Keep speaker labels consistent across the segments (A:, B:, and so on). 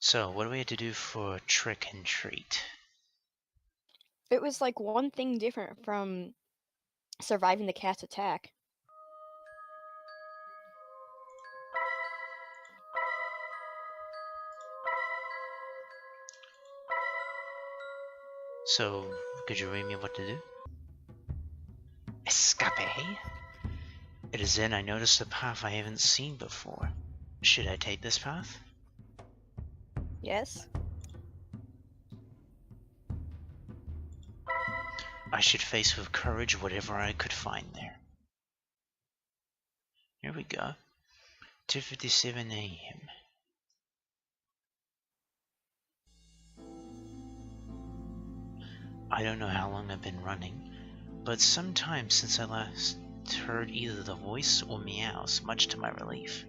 A: So, what do we have to do for trick and treat?
B: It was like one thing different from surviving the cat's attack.
A: So, could you read me what to do? Escape? It is then I noticed a path I haven't seen before. Should I take this path?
B: Yes?
A: I should face with courage whatever I could find there. Here we go. 2:57 a.m. I don't know how long I've been running, but some time since I last heard either the voice or meows, much to my relief.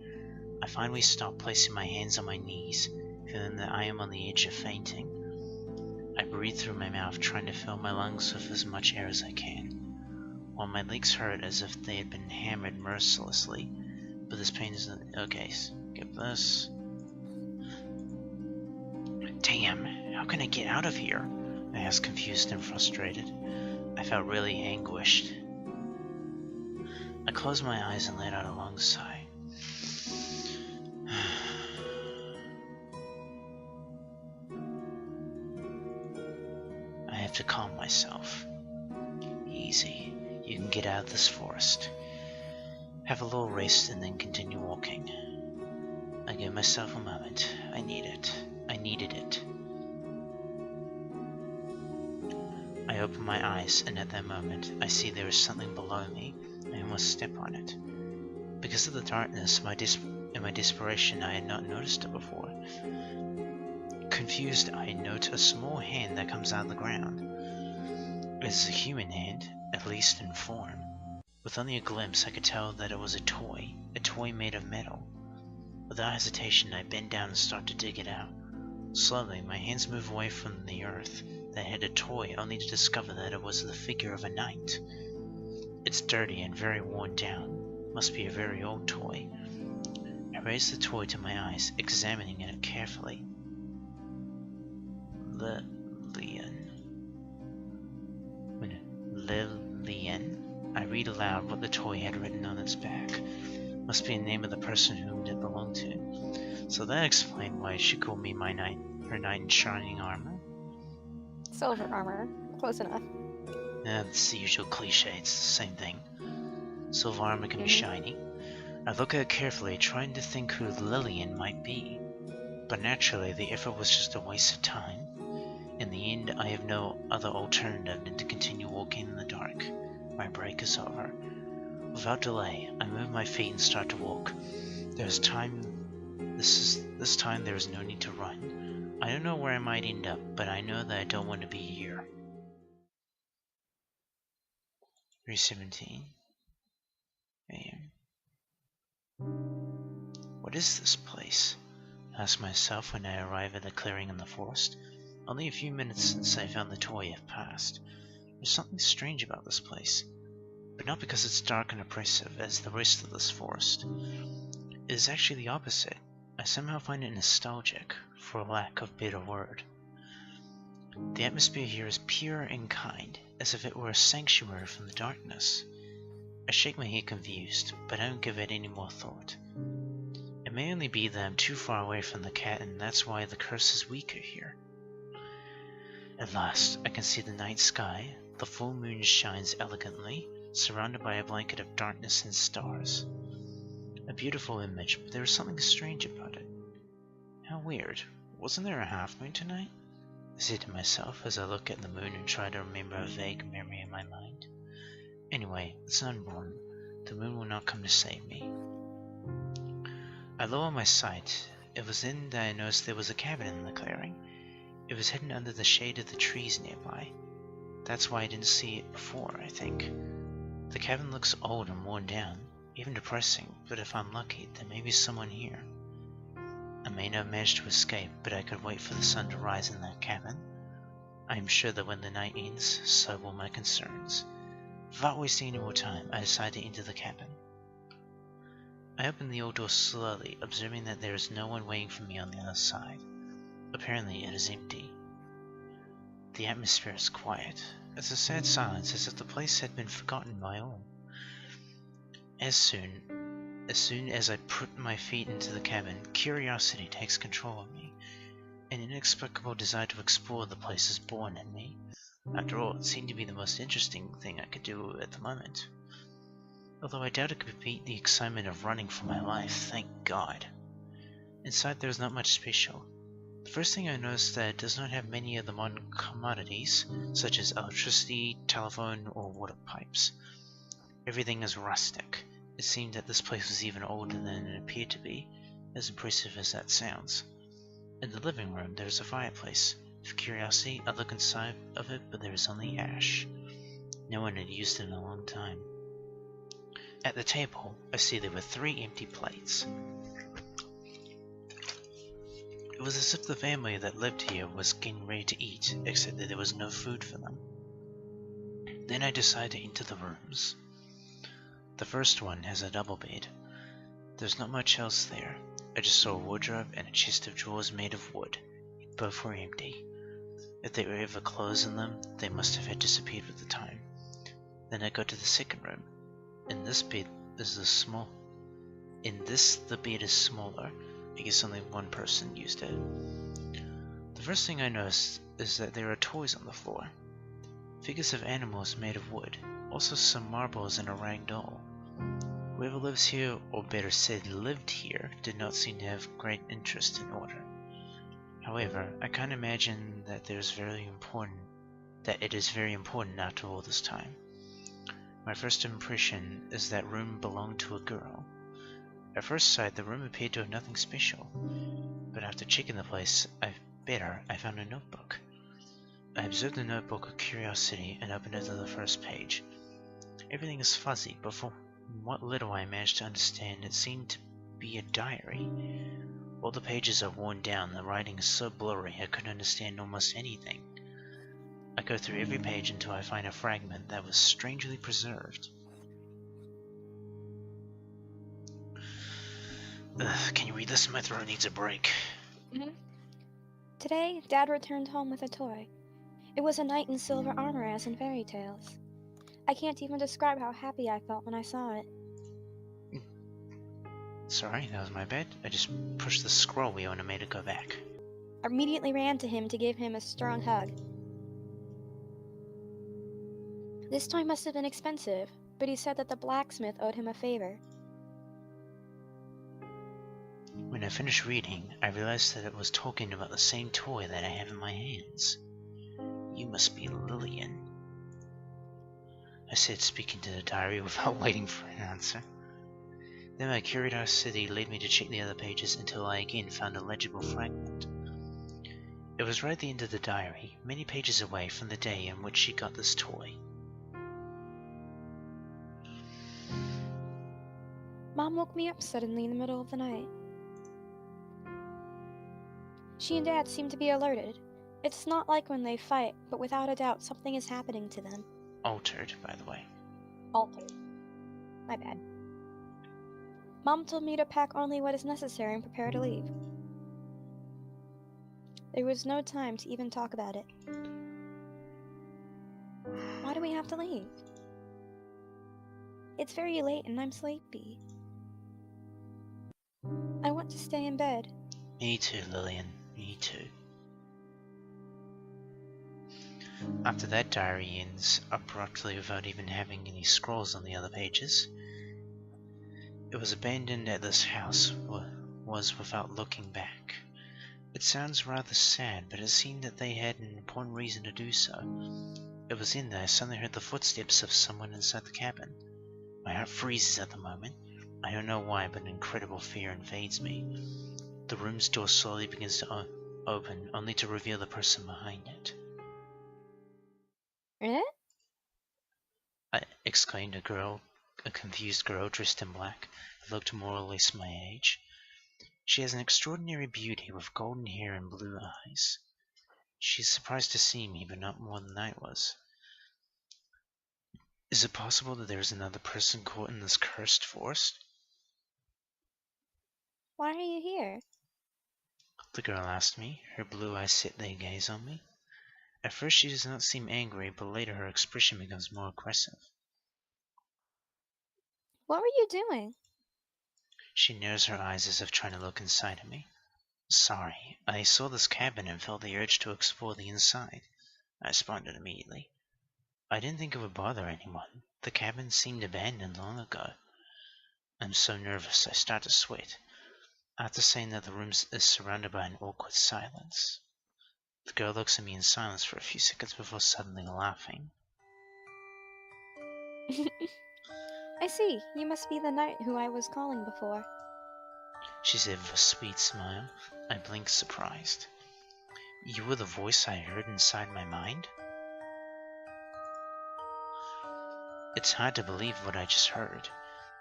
A: I finally stop placing my hands on my knees, feeling that I am on the edge of fainting. I breathe through my mouth, trying to fill my lungs with as much air as I can, while my legs hurt as if they had been hammered mercilessly. But this pain isn't... Okay, skip this. Damn, how can I get out of here? I asked, confused and frustrated. I felt really anguished. I closed my eyes and let out a long sigh. I have to calm myself. Easy. You can get out of this forest. Have a little rest and then continue walking. I gave myself a moment. I need it. I needed it. I open my eyes, and at that moment, I see there is something below me. I almost step on it. Because of the darkness and my desperation, I had not noticed it before. Confused, I note a small hand that comes out of the ground. It is a human hand, at least in form. With only a glimpse, I could tell that it was a toy made of metal. Without hesitation, I bend down and start to dig it out. Slowly, my hands move away from the earth that had a toy, only to discover that it was the figure of a knight. It's dirty and very worn down. Must be a very old toy. I raise the toy to my eyes, examining it carefully. Lillian. I read aloud what the toy had written on its back. Must be a name of the person whom it belonged to. So that explained why she called me my knight, her knight in shining armor.
B: Silver armor. Close enough.
A: That's the usual cliche, it's the same thing. Silver armor can be
B: Mm-hmm.
A: shiny. I look at it carefully, trying to think who Lillian might be. But naturally, the effort was just a waste of time. In the end, I have no other alternative than to continue walking in the dark. My break is over. Without delay, I move my feet and start to walk. This time there is no need to run. I don't know where I might end up, but I know that I don't want to be here. 3:17 a.m. What is this place? I ask myself when I arrive at the clearing in the forest. Only a few minutes since I found the toy have passed. There's something strange about this place, but not because it's dark and oppressive as the rest of this forest. It is actually the opposite. I somehow find it nostalgic, for lack of a better word. The atmosphere here is pure and kind, as if it were a sanctuary from the darkness. I shake my head confused, but I don't give it any more thought. It may only be that I'm too far away from the cat, and that's why the curse is weaker here. At last, I can see the night sky. The full moon shines elegantly, surrounded by a blanket of darkness and stars. A beautiful image, but there is something strange about it. How weird. Wasn't there a half moon tonight? I say to myself as I look at the moon and try to remember a vague memory in my mind. Anyway, it's not important. The moon will not come to save me. I lower my sight. It was then that I noticed there was a cabin in the clearing. It was hidden under the shade of the trees nearby. That's why I didn't see it before, I think. The cabin looks old and worn down, even depressing, but if I'm lucky, there may be someone here. I may not manage to escape, but I could wait for the sun to rise in that cabin. I am sure that when the night ends, so will my concerns. Without wasting any more time, I decide to enter the cabin. I open the old door slowly, observing that there is no one waiting for me on the other side. Apparently it is empty. The atmosphere is quiet. It's a sad silence, as if the place had been forgotten by all. As soon as I put my feet into the cabin, curiosity takes control of me. An inexplicable desire to explore the place is born in me. After all, it seemed to be the most interesting thing I could do at the moment. Although I doubt it could beat the excitement of running for my life, thank God. Inside there is not much special. The first thing I noticed that it does not have many of the modern commodities, such as electricity, telephone, or water pipes. Everything is rustic. It seemed that this place was even older than it appeared to be, as impressive as that sounds. In the living room there is a fireplace. For curiosity, I look inside of it, but there is only ash. No one had used it in a long time. At the table, I see there were 3 empty plates. It was as if the family that lived here was getting ready to eat, except that there was no food for them. Then I decided to enter the rooms. The first one has a double bed. There's not much else there. I just saw a wardrobe and a chest of drawers made of wood. Both were empty. If there were ever clothes in them, they must have had disappeared with the time. Then I go to the second room. In this bed is the bed is smaller. I guess only one person used it. The first thing I noticed is that there are toys on the floor. Figures of animals made of wood. Also some marbles and a rag doll. Whoever lives here, or better said lived here, did not seem to have great interest in order. However, I can't imagine that it is very important after all this time. My first impression is that room belonged to a girl. At first sight, the room appeared to have nothing special, but after checking the place I found a notebook. I observed the notebook with curiosity and opened it to the first page. Everything is fuzzy, but from what little I managed to understand, it seemed to be a diary. All the pages are worn down, the writing is so blurry I couldn't understand almost anything. I go through every page until I find a fragment that was strangely preserved. Can you read this? My throat needs a break.
B: Today, Dad returned home with a toy. It was a knight in silver armor as in fairy tales. I can't even describe how happy I felt when I saw it.
A: Sorry, that was my bad. I just pushed the scroll wheel and it made it go back.
B: I immediately ran to him to give him a strong hug. This toy must have been expensive, but he said that the blacksmith owed him a favor.
A: When I finished reading, I realized that it was talking about the same toy that I have in my hands. You must be Lillian, I said, speaking to the diary without waiting for an answer. Then my curiosity led me to check the other pages until I again found a legible fragment. It was right at the end of the diary, many pages away from the day in which she got this toy.
B: Mom woke me up suddenly in the middle of the night. She and Dad seem to be alerted. It's not like when they fight, but without a doubt something is happening to them.
A: Altered, by the way.
B: Altered. My bad. Mom told me to pack only what is necessary and prepare to leave. There was no time to even talk about it. Why do we have to leave? It's very late and I'm sleepy. I want to stay in bed.
A: Me too, Lillian. Me too. After that, diary ends abruptly without even having any scrolls on the other pages. It was abandoned at this house, was without looking back. It sounds rather sad, but it seemed that they had an important reason to do so. It was then that I suddenly heard the footsteps of someone inside the cabin. My heart freezes at the moment. I don't know why, but an incredible fear invades me. The room's door slowly begins to open, only to reveal the person behind it. I exclaimed, a confused girl dressed in black, who looked more or less my age. She has an extraordinary beauty with golden hair and blue eyes. She is surprised to see me, but not more than I was. Is it possible that there is another person caught in this cursed forest?
B: Why are you here?
A: The girl asked me, her blue eyes set their gaze on me. At first she does not seem angry, but later her expression becomes more aggressive.
B: What were you doing?
A: She narrows her eyes as if trying to look inside of me. Sorry, I saw this cabin and felt the urge to explore the inside. I responded immediately. I didn't think it would bother anyone. The cabin seemed abandoned long ago. I'm so nervous I start to sweat. After saying that, the room is surrounded by an awkward silence. The girl looks at me in silence for a few seconds before suddenly laughing.
B: I see. You must be the knight who I was calling before.
A: She said with a sweet smile. I blinked, surprised. You were the voice I heard inside my mind? It's hard to believe what I just heard.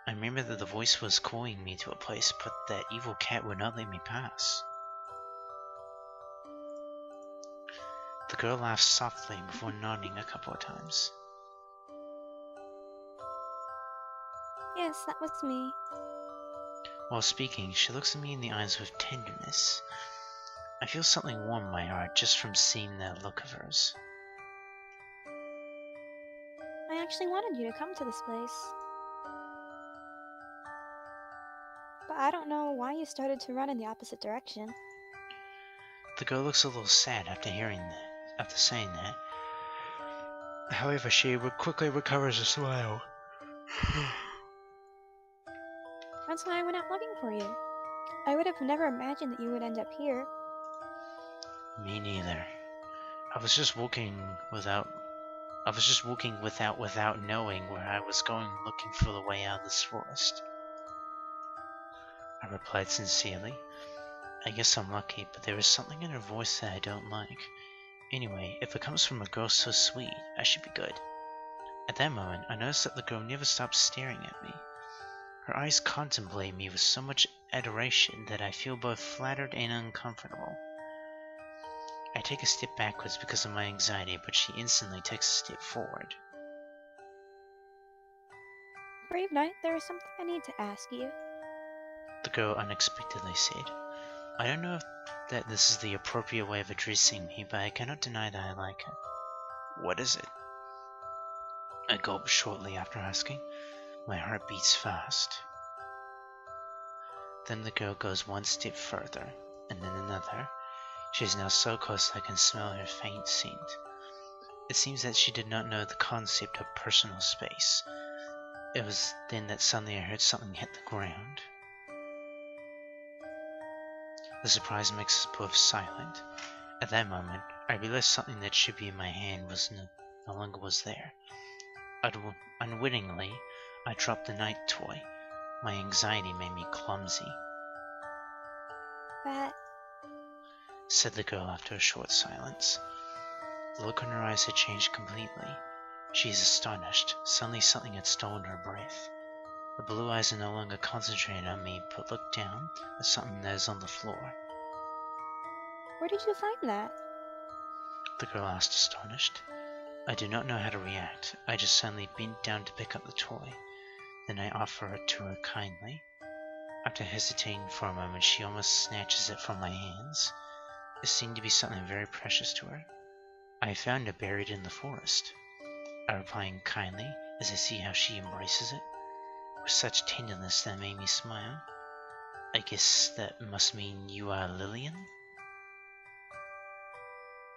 A: I remember that the voice was calling me to a place, but that evil cat would not let me pass. The girl laughed softly before nodding a couple of times.
B: Yes, that was me.
A: While speaking, she looks at me in the eyes with tenderness. I feel something warm in my heart just from seeing that look of hers.
B: I actually wanted you to come to this place. But I don't know why you started to run in the opposite direction.
A: The girl looks a little sad after saying that. However, she quickly recovers a smile.
B: That's why I went out looking for you. I would have never imagined that you would end up here.
A: Me neither. I was just walking without knowing where I was going, looking for the way out of this forest. I replied sincerely. I guess I'm lucky, but there is something in her voice that I don't like. Anyway, if it comes from a girl so sweet, I should be good. At that moment, I noticed that the girl never stopped staring at me. Her eyes contemplate me with so much adoration that I feel both flattered and uncomfortable. I take a step backwards because of my anxiety, but she instantly takes a step forward.
B: Brave Knight, there is something I need to ask you.
A: The girl unexpectedly said. I don't know if that this is the appropriate way of addressing me, but I cannot deny that I like it. What is it? I gulped shortly after asking. My heart beats fast. Then the girl goes one step further, and then another. She is now so close I can smell her faint scent. It seems that she did not know the concept of personal space. It was then that suddenly I heard something hit the ground. The surprise makes us both silent. At that moment, I realized something that should be in my hand was no longer was there. Unwittingly, I dropped the night toy. My anxiety made me clumsy.
B: That...
A: said the girl after a short silence. The look in her eyes had changed completely. She is astonished. Suddenly something had stolen her breath. The blue eyes are no longer concentrated on me, but look down at something that is on the floor.
B: Where did you find that?
A: The girl asked, astonished. I do not know how to react. I just suddenly bent down to pick up the toy. Then I offer it to her kindly. After hesitating for a moment, she almost snatches it from my hands. It seemed to be something very precious to her. I found it buried in the forest. I reply kindly as I see how she embraces it, with such tenderness that made me smile. I guess that must mean you are Lillian?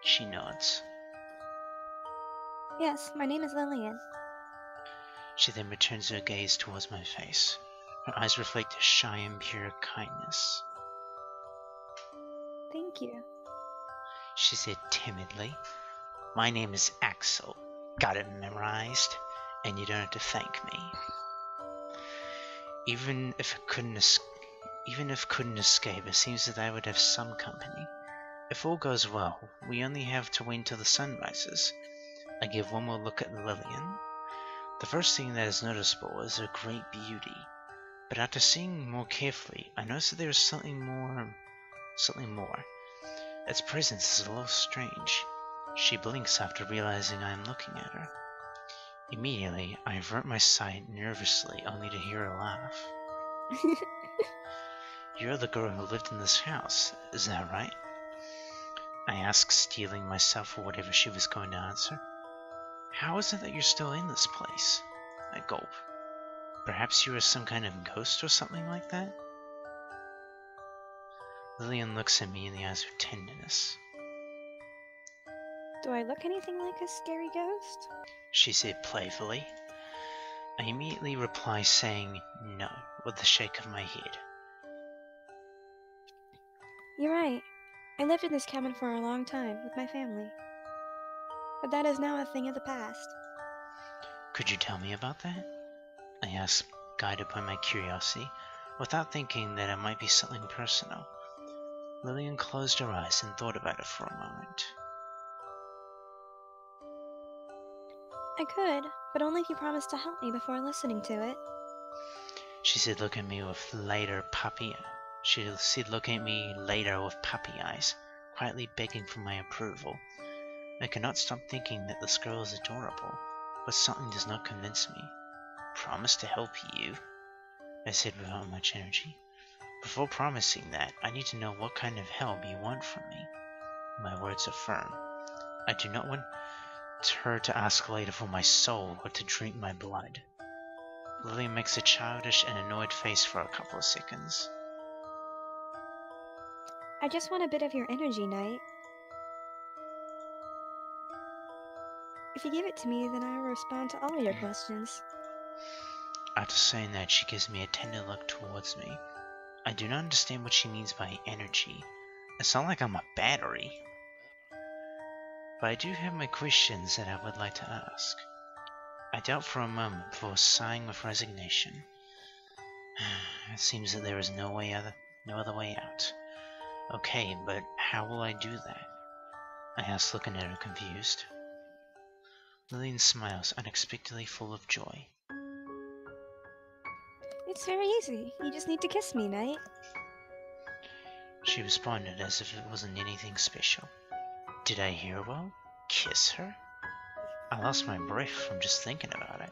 A: She nods.
B: Yes, my name is Lillian.
A: She then returns her gaze towards my face. Her eyes reflect a shy and pure kindness.
B: Thank you.
A: She said timidly. My name is Axel. Got it memorized? And you don't have to thank me. Even if couldn't escape, it seems that I would have some company. If all goes well, we only have to wait until the sun rises. I give one more look at Lillian. The first thing that is noticeable is her great beauty. But after seeing more carefully, I notice that there is something more. Its presence is a little strange. She blinks after realizing I am looking at her. Immediately, I avert my sight nervously, only to hear her laugh. You're the girl who lived in this house, is that right? I asked, steeling myself for whatever she was going to answer. How is it that you're still in this place? I gulp. Perhaps you are some kind of ghost or something like that? Lillian looks at me in the eyes with tenderness.
B: Do I look anything like a scary ghost?
A: She said playfully. I immediately reply saying no, with a shake of my head.
B: You're right. I lived in this cabin for a long time with my family. But that is now a thing of the past.
A: Could you tell me about that? I asked, guided by my curiosity, without thinking that it might be something personal. Lillian closed her eyes and thought about it for a moment.
B: I could, but only if you promised to help me before listening to it.
A: She said, looking at me with puppy eyes, quietly begging for my approval. I could not stop thinking that this girl is adorable, but something does not convince me. Promise to help you? I said without much energy. Before promising that, I need to know what kind of help you want from me. My words are firm. I do not want her to ask later for my soul or to drink my blood. Lillian makes a childish and annoyed face for a couple of seconds.
B: I just want a bit of your energy, Knight. If you give it to me, then I will respond to all your questions.
A: After saying that, she gives me a tender look towards me. I do not understand what she means by energy. It's not like I'm a battery. But I do have my questions that I would like to ask. I doubt for a moment before sighing with resignation. It seems that there is no other way out. Okay, but how will I do that? I asked, looking at her confused. Lillian smiles, unexpectedly full of joy.
B: It's very easy. You just need to kiss me, Knight.
A: She responded as if it wasn't anything special. Did I hear well? Kiss her? I lost my breath from just thinking about it.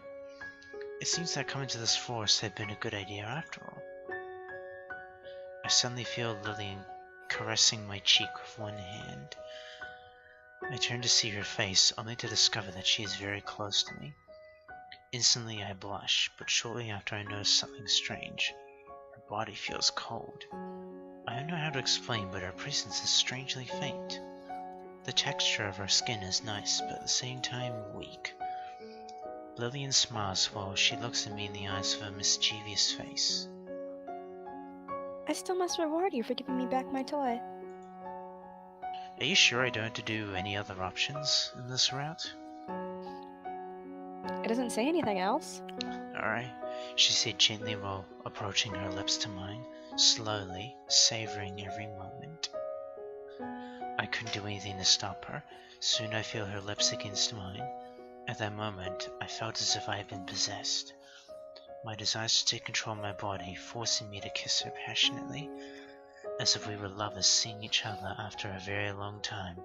A: It seems that coming to this forest had been a good idea after all. I suddenly feel Lillian caressing my cheek with one hand. I turn to see her face, only to discover that she is very close to me. Instantly I blush, but shortly after I notice something strange. Her body feels cold. I don't know how to explain, but her presence is strangely faint. The texture of her skin is nice, but at the same time weak. Lillian smiles while she looks at me in the eyes of a mischievous face.
B: I still must reward you for giving me back my toy.
A: Are you sure I don't have to do any other options in this route?
B: It doesn't say anything else.
A: Alright, she said gently while approaching her lips to mine, slowly, savoring every moment. I couldn't do anything to stop her. Soon I feel her lips against mine. At that moment, I felt as if I had been possessed. My desires to take control of my body, forcing me to kiss her passionately, as if we were lovers seeing each other after a very long time.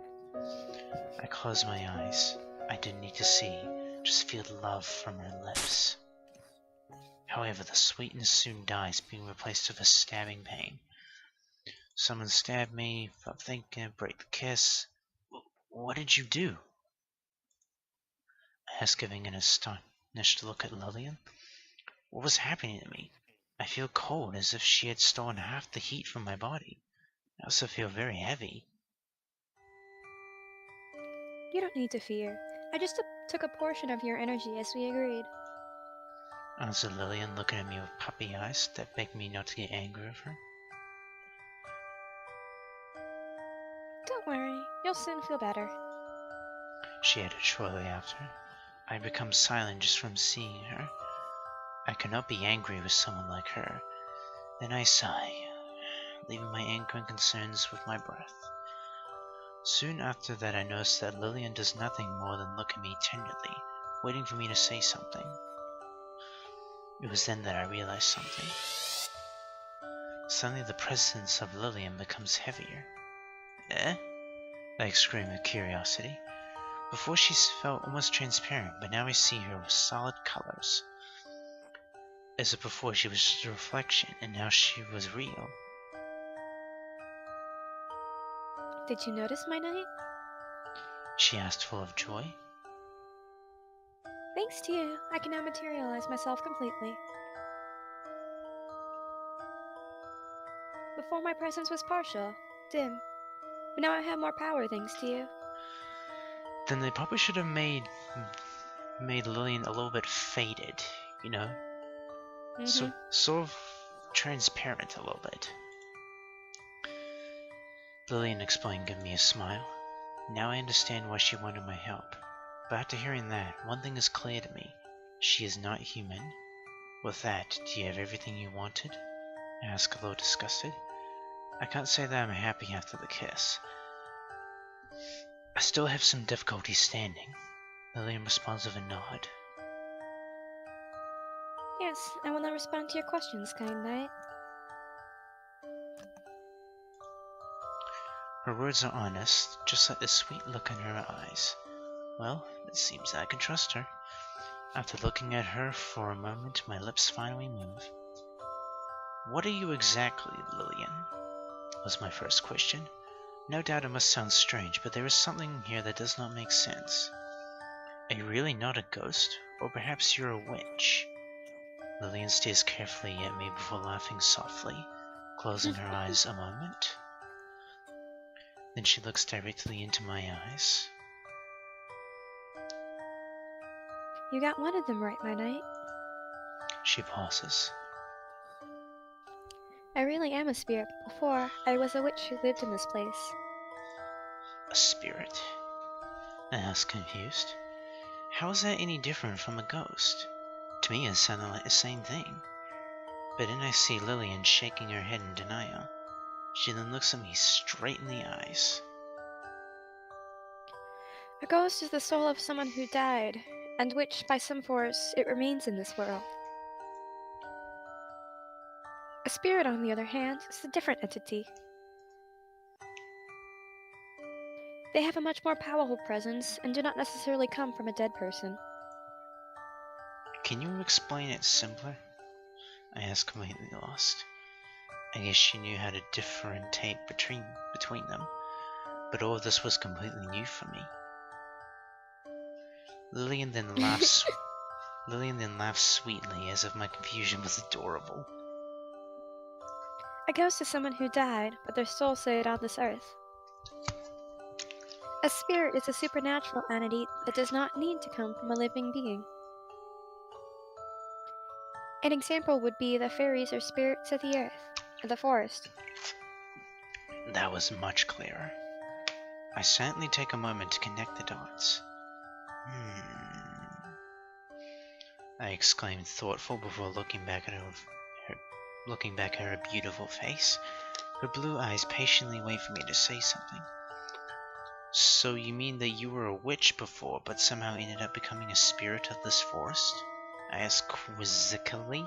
A: I closed my eyes. I didn't need to see, just feel love from her lips. However, the sweetness soon dies, being replaced with a stabbing pain. Someone stabbed me, felt thinking, break the kiss. What did you do? I asked, giving an astonished look at Lillian. What was happening to me? I feel cold, as if she had stolen half the heat from my body. I also feel very heavy.
B: You don't need to fear. I just took a portion of your energy as we agreed.
A: Answered Lillian, looking at me with puppy eyes that begged me not to get angry with her.
B: Don't worry, you'll soon feel better.
A: She added shortly after. I had become silent just from seeing her. I could not be angry with someone like her. Then I sigh, leaving my anger and concerns with my breath. Soon after that I noticed that Lillian does nothing more than look at me tenderly, waiting for me to say something. It was then that I realized something. Suddenly the presence of Lillian becomes heavier. Eh? I exclaimed with curiosity. Before she felt almost transparent, but now I see her with solid colors. As if before she was just a reflection, and now she was real.
B: Did you notice my knight?
A: She asked, full of joy.
B: Thanks to you, I can now materialize myself completely. Before my presence was partial, dim, but now I have more power thanks to you.
A: Then they probably should have made Lillian a little bit faded, you know? So, sort of transparent a little bit. Lillian explained, giving me a smile. Now I understand why she wanted my help. But after hearing that, one thing is clear to me. She is not human. With that, do you have everything you wanted? I asked, a little disgusted. I can't say that I'm happy after the kiss. I still have some difficulty standing. Lillian responds with a nod.
B: Yes, I will now respond to your questions, kind knight.
A: Her words are honest, just like the sweet look in her eyes. Well, it seems I can trust her. After looking at her for a moment, my lips finally move. What are you exactly, Lillian? Was my first question. No doubt it must sound strange, but there is something here that does not make sense. Are you really not a ghost? Or perhaps you're a witch? Lillian stares carefully at me before laughing softly, closing her eyes a moment. Then she looks directly into my eyes.
B: You got one of them right, my knight.
A: She pauses.
B: I really am a spirit. Before, I was a witch who lived in this place.
A: A spirit? I asked, confused. How is that any different from a ghost? To me, it sounded like the same thing. But then I see Lillian shaking her head in denial. She then looks at me straight in the eyes.
B: A ghost is the soul of someone who died, and which, by some force, it remains in this world. A spirit, on the other hand, is a different entity. They have a much more powerful presence and do not necessarily come from a dead person.
A: Can you explain it simpler? I asked, completely lost. I guess she knew how to differentiate between them, but all of this was completely new for me. Lillian then laughs sweetly, as if my confusion was adorable.
B: A ghost is someone who died, but their soul stayed on this earth. A spirit is a supernatural entity that does not need to come from a living being. An example would be the fairies or spirits of the earth, or the forest.
A: That was much clearer. I silently take a moment to connect the dots. I exclaimed, thoughtful, before looking back at her beautiful face. Her blue eyes patiently wait for me to say something. So you mean that you were a witch before, but somehow ended up becoming a spirit of this forest? I asked quizzically.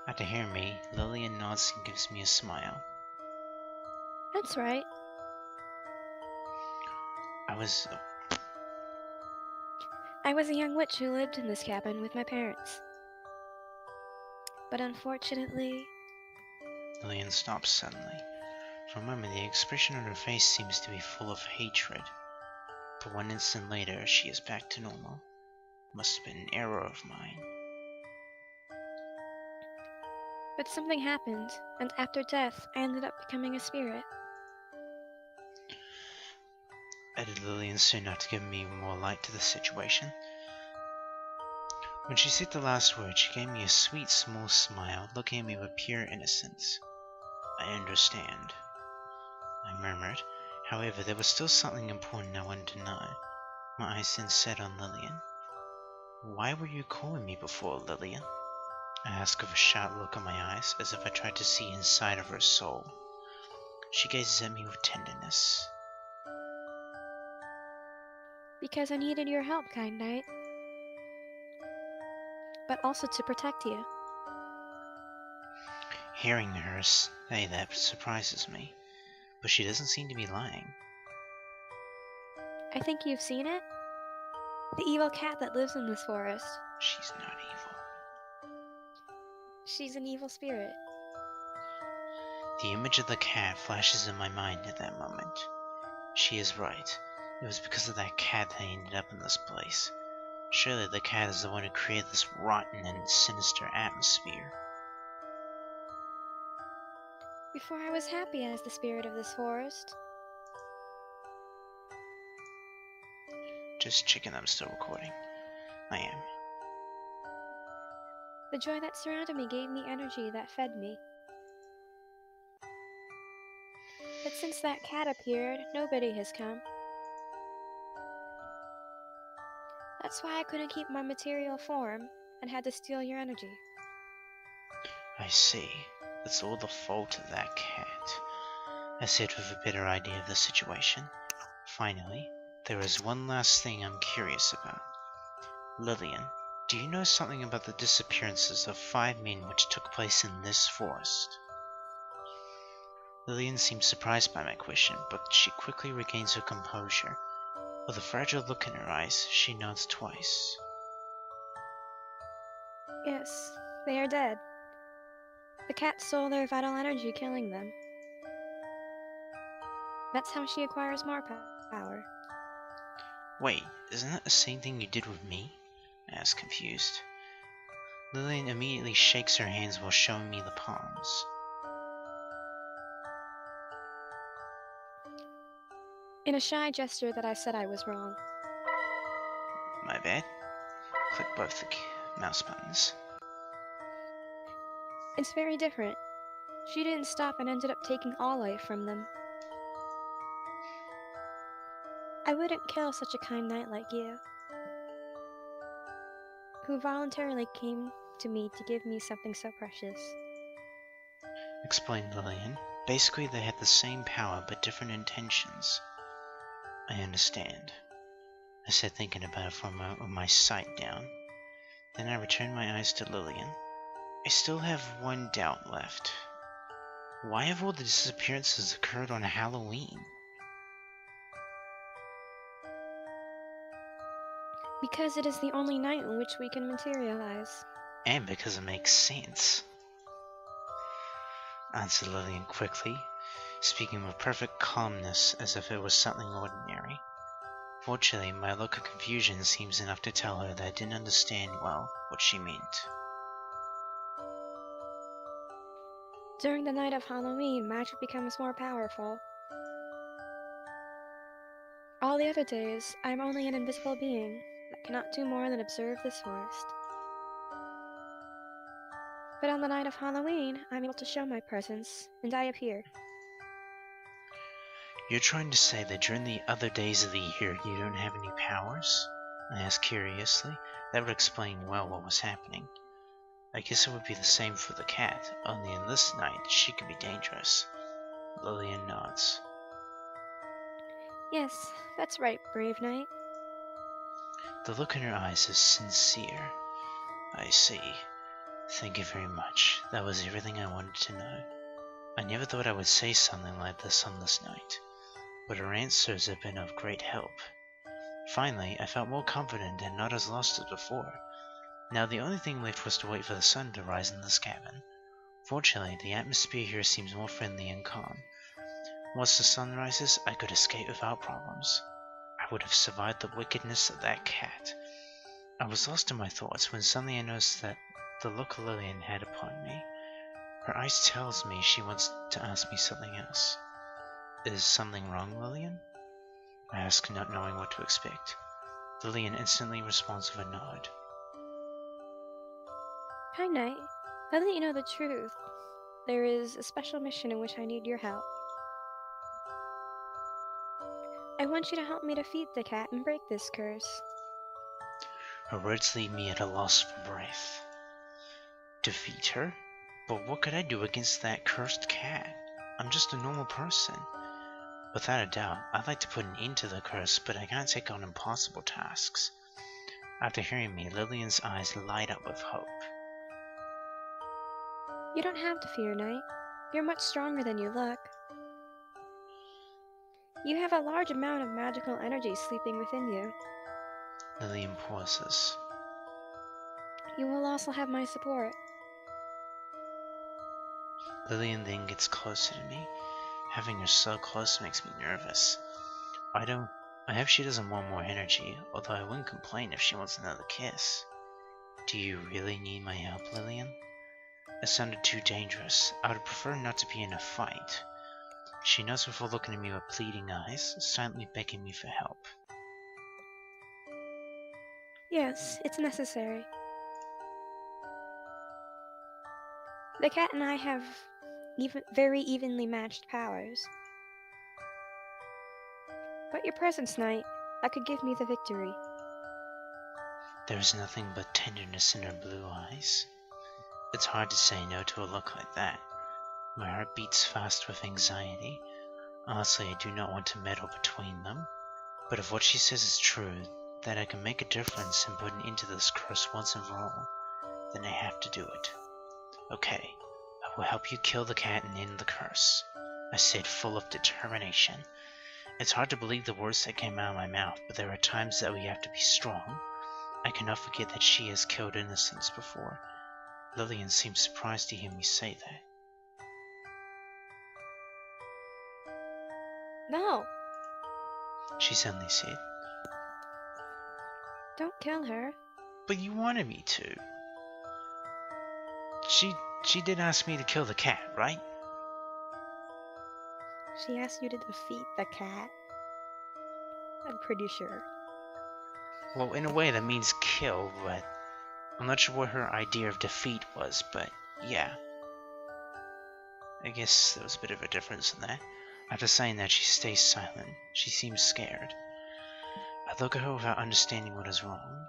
A: After hearing me, Lillian nods and gives me a smile.
B: That's right.
A: I was
B: a young witch who lived in this cabin with my parents. But unfortunately...
A: Lillian stops suddenly. For a moment, the expression on her face seems to be full of hatred. But 1 instant later, she is back to normal. Must have been an error of mine.
B: But something happened, and after death, I ended up becoming a spirit.
A: Added Lillian soon after giving me more light to the situation. When she said the last word, she gave me a sweet small smile, looking at me with pure innocence. I understand, I murmured. However, there was still something important I wanted to know. My eyes then set on Lillian. Why were you calling me before, Lillian? I asked with a sharp look in my eyes, as if I tried to see inside of her soul. She gazes at me with tenderness.
B: Because I needed your help, kind knight. But also to protect you.
A: Hearing her say that surprises me, but she doesn't seem to be lying.
B: I think you've seen it? The evil cat that lives in this forest.
A: She's not evil.
B: She's an evil spirit.
A: The image of the cat flashes in my mind at that moment. She is right. It was because of that cat that I ended up in this place. Surely the cat is the one who created this rotten and sinister atmosphere.
B: Before I was happy as the spirit of this forest.
A: Just checking I'm still recording. I am.
B: The joy that surrounded me gave me energy that fed me. But since that cat appeared, nobody has come. That's why I couldn't keep my material form and had to steal your energy.
A: I see. It's all the fault of that cat. I said with a better idea of the situation. Finally, there is one last thing I'm curious about. Lillian, do you know something about the disappearances of 5 men which took place in this forest? Lillian seems surprised by my question, but she quickly regains her composure. With a fragile look in her eyes, she nods twice.
B: Yes, they are dead. The cat stole their vital energy, killing them. That's how she acquires more power.
A: Wait, isn't that the same thing you did with me? I asked, confused. Lillian immediately shakes her hands while showing me the palms.
B: In a shy gesture that I said I was wrong.
A: My bad. Click both the mouse buttons.
B: It's very different. She didn't stop and ended up taking all life from them. I wouldn't kill such a kind knight like you, who voluntarily came to me to give me something so precious.
A: Explained Lillian. Basically, they had the same power but different intentions. I understand. I said, thinking about it for a moment with my sight down. Then I returned my eyes to Lillian. I still have one doubt left. Why have all the disappearances occurred on Halloween?
B: Because it is the only night in which we can materialize.
A: And because it makes sense, answered Lillian quickly, speaking with perfect calmness as if it was something ordinary. Fortunately, my look of confusion seems enough to tell her that I didn't understand well what she meant.
B: During the night of Halloween, magic becomes more powerful. All the other days, I am only an invisible being that cannot do more than observe this forest. But on the night of Halloween, I'm able to show my presence, and I appear.
A: You're trying to say that during the other days of the year you don't have any powers? I asked curiously. That would explain well what was happening. I guess it would be the same for the cat, only in this night she could be dangerous. Lillian nods.
B: Yes, that's right, brave knight.
A: The look in her eyes is sincere. I see. Thank you very much. That was everything I wanted to know. I never thought I would say something like this on this night, but her answers have been of great help. Finally, I felt more confident and not as lost as before. Now the only thing left was to wait for the sun to rise in this cabin. Fortunately, the atmosphere here seems more friendly and calm. Once the sun rises, I could escape without problems. I would have survived the wickedness of that cat. I was lost in my thoughts when suddenly I noticed that the look Lillian had upon me. Her eyes tells me she wants to ask me something else. Is something wrong, Lillian? I ask, not knowing what to expect. Lillian instantly responds with a nod.
B: Hi, knight. Now that you know the truth, there is a special mission in which I need your help. I want you to help me defeat the cat and break this curse.
A: Her words leave me at a loss for breath. Defeat her? But what could I do against that cursed cat? I'm just a normal person. Without a doubt, I'd like to put an end to the curse, but I can't take on impossible tasks. After hearing me, Lillian's eyes light up with hope.
B: You don't have to fear, knight. You're much stronger than you look. You have a large amount of magical energy sleeping within you.
A: Lillian pauses.
B: You will also have my support.
A: Lillian then gets closer to me. Having her so close makes me nervous. I hope she doesn't want more energy, although I wouldn't complain if she wants another kiss. Do you really need my help, Lillian? It sounded too dangerous. I would prefer not to be in a fight. She knows before looking at me with pleading eyes, silently begging me for help.
B: Yes, it's necessary. The cat and I have very evenly matched powers. But your presence, Knight, that could give me the victory.
A: There is nothing but tenderness in her blue eyes. It's hard to say no to a look like that. My heart beats fast with anxiety. Honestly, I do not want to meddle between them. But if what she says is true, that I can make a difference and put an end to this curse once and for all, then I have to do it. Okay, I will help you kill the cat and end the curse, I said, full of determination. It's hard to believe the words that came out of my mouth, but there are times that we have to be strong. I cannot forget that she has killed innocents before. Lillian seemed surprised to hear me say that.
B: No!
A: She suddenly said.
B: Don't kill her.
A: But you wanted me to. She did ask me to kill the cat, right?
B: She asked you to defeat the cat. I'm pretty sure.
A: Well, in a way that means kill, but I'm not sure what her idea of defeat was, but yeah. I guess there was a bit of a difference in that. After saying that, she stays silent. She seems scared. I look at her without understanding what is wrong.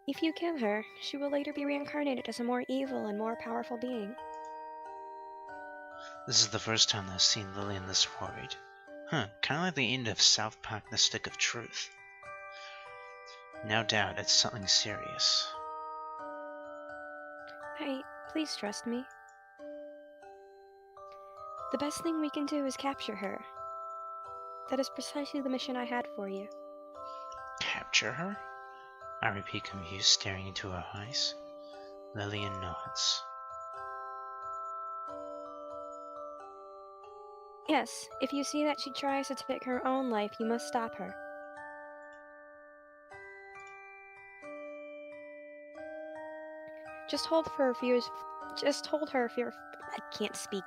B: If you kill her, she will later be reincarnated as a more evil and more powerful being.
A: This is the first time I've seen Lillian this worried. Kinda like the end of South Park: The Stick of Truth. No doubt it's something serious.
B: Hey, please trust me. The best thing we can do is capture her. That is precisely the mission I had for you.
A: Capture her? I repeat, confused, staring into her eyes. Lillian nods.
B: Yes, if you see that she tries to take her own life, you must stop her. Just hold her for I can't speak.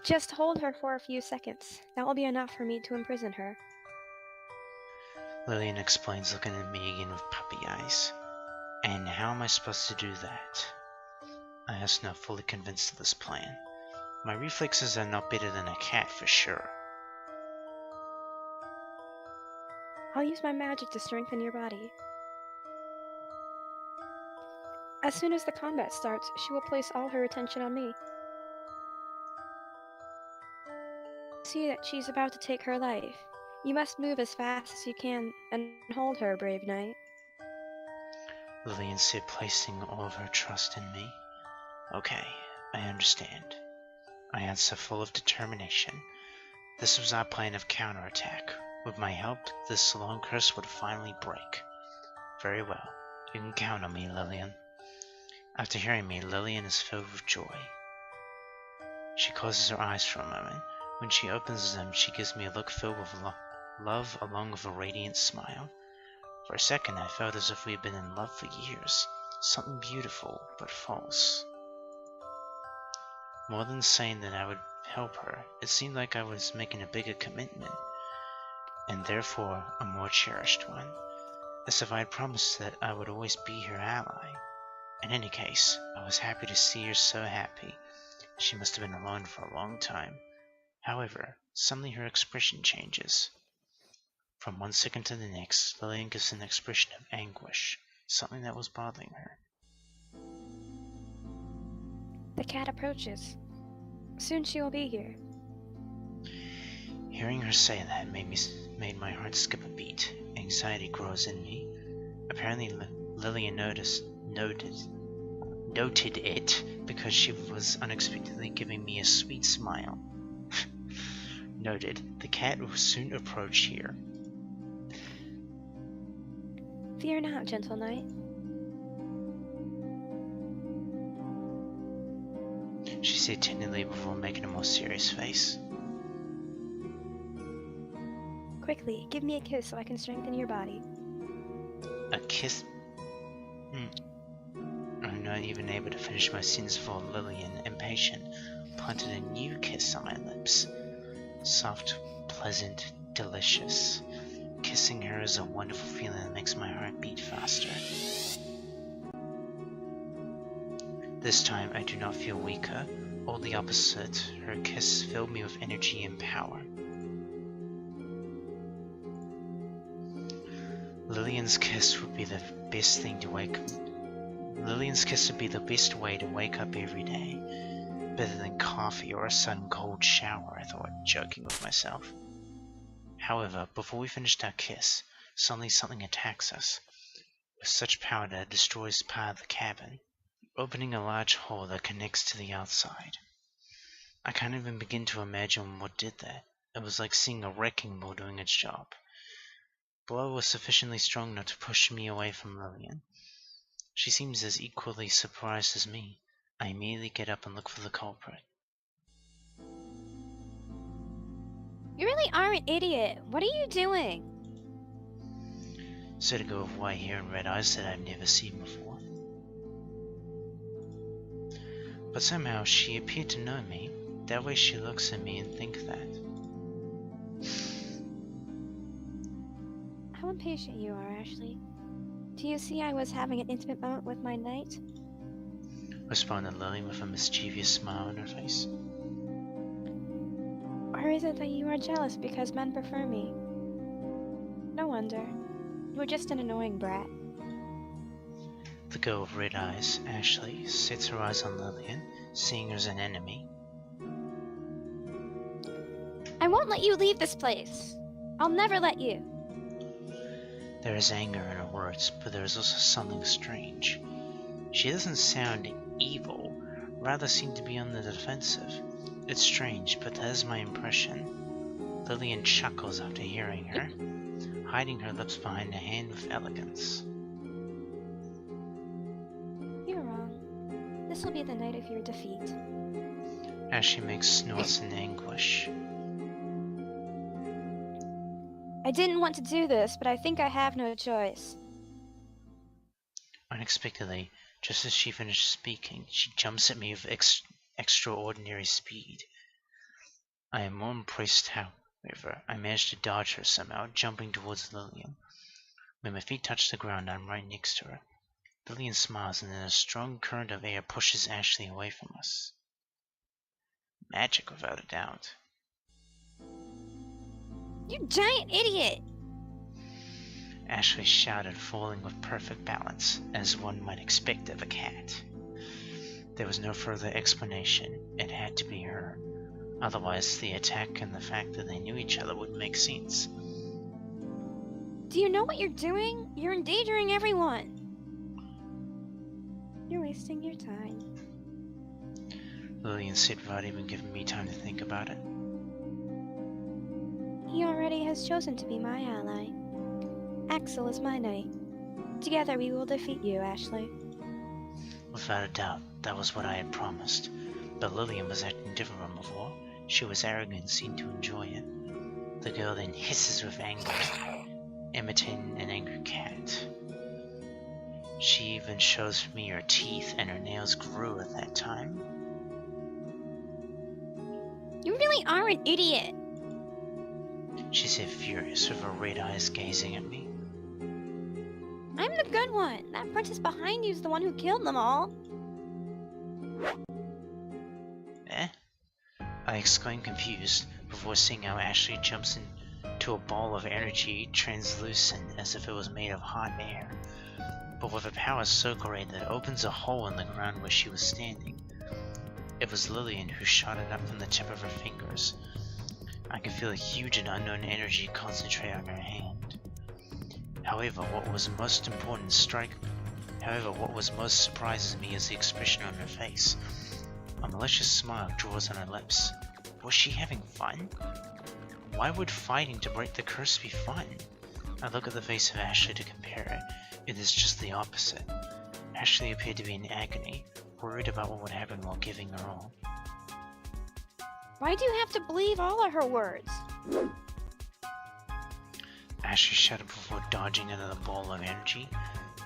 B: Just hold her for a few seconds. That will be enough for me to imprison her.
A: Lillian explains, looking at me again with puppy eyes. And how am I supposed to do that? I ask, not fully convinced of this plan. My reflexes are not better than a cat for sure.
B: I'll use my magic to strengthen your body. As soon as the combat starts, she will place all her attention on me. See that she's about to take her life. You must move as fast as you can and hold her, brave knight.
A: Lillian said, placing all of her trust in me. Okay, I understand. I answer, full of determination. This was our plan of counterattack. With my help, this long curse would finally break. Very well. You can count on me, Lillian. After hearing me, Lillian is filled with joy. She closes her eyes for a moment. When she opens them, she gives me a look filled with love along with a radiant smile. For a second, I felt as if we had been in love for years. Something beautiful, but false. More than saying that I would help her, it seemed like I was making a bigger commitment, and therefore a more cherished one, as if I had promised that I would always be her ally. In any case, I was happy to see her so happy. She must have been alone for a long time. However, suddenly her expression changes. From one second to the next, Lillian gives an expression of anguish, something that was bothering her.
B: The cat approaches. Soon she will be here.
A: Hearing her say that made my heart skip a beat. Anxiety grows in me. Apparently, Lillian noted it because she was unexpectedly giving me a sweet smile. Noted. The cat will soon approach here.
B: Fear not, gentle knight.
A: she said tenderly before making a more serious face.
B: Quickly, give me a kiss so I can strengthen your body.
A: A kiss? I'm not even able to finish my sentence before Lillian, impatient, planted a new kiss on my lips. Soft, pleasant, delicious. Kissing her is a wonderful feeling that makes my heart beat faster. This time I do not feel weaker, or the opposite. Her kiss filled me with energy and power. Lillian's kiss would be the best way to wake up every day. Better than coffee or a sudden cold shower, I thought, joking with myself. However, before we finished our kiss, suddenly something attacks us, with such power that it destroys part of the cabin, opening a large hole that connects to the outside. I can't even begin to imagine what did that. It was like seeing a wrecking ball doing its job. The blow was sufficiently strong not to push me away from Lillian. She seems as equally surprised as me. I immediately get up and look for the culprit.
B: You really are an idiot. What are you doing?
A: Said a girl with white hair and red eyes that I've never seen before. But somehow she appeared to know me. That way she looks at me and thinks that.
B: How impatient you are, Ashley. Do you see I was having an intimate moment with my knight?
A: Responded Lillian with a mischievous smile on her face.
B: Or is it that you are jealous because men prefer me? No wonder. You are just an annoying brat.
A: The girl with red eyes, Ashley, sets her eyes on Lillian, seeing her as an enemy.
B: I won't let you leave this place. I'll never let you.
A: There is anger in her words, but there is also something strange. She doesn't sound evil, rather seem to be on the defensive. It's strange, but that is my impression. Lillian chuckles after hearing her, hiding her lips behind a hand with elegance.
B: You're wrong. This will be the night of your defeat.
A: Ashley makes snorts in anguish.
B: I didn't want to do this, but I think I have no choice.
A: Unexpectedly, just as she finished speaking, she jumps at me with extraordinary speed. I am more impressed, however. I managed to dodge her somehow, jumping towards Lillian. When my feet touch the ground, I'm right next to her. Lillian smiles, and then a strong current of air pushes Ashley away from us. Magic, without a doubt.
B: You giant idiot!
A: Ashley shouted, falling with perfect balance, as one might expect of a cat. There was no further explanation. It had to be her. Otherwise, the attack and the fact that they knew each other wouldn't make sense.
B: Do you know what you're doing? You're endangering everyone. You're wasting your time.
A: Lillian said without even giving me time to think about it.
B: He already has chosen to be my ally. Axel is my knight. Together we will defeat you, Ashley.
A: Without a doubt, that was what I had promised. But Lillian was acting different from before. She was arrogant and seemed to enjoy it. The girl then hisses with anger, imitating an angry cat. She even shows me her teeth, and her nails grew at that time.
B: You really are an idiot!
A: She said, furious, with her red eyes gazing at me.
B: I'm the good one. That princess behind you is the one who killed them all.
A: Eh? I exclaim, confused, before seeing how Ashley jumps into a ball of energy, translucent as if it was made of hot air, but with a power so great that it opens a hole in the ground where she was standing. It was Lillian who shot it up from the tip of her fingers. I could feel a huge and unknown energy concentrate on her hand. However, what was most surprises me is the expression on her face. A malicious smile draws on her lips. Was she having fun? Why would fighting to break the curse be fun? I look at the face of Ashley to compare it. It is just the opposite. Ashley appeared to be in agony, worried about what would happen while giving her all.
B: Why do you have to believe all of her words?
A: Ashley shouted before dodging into the ball of energy.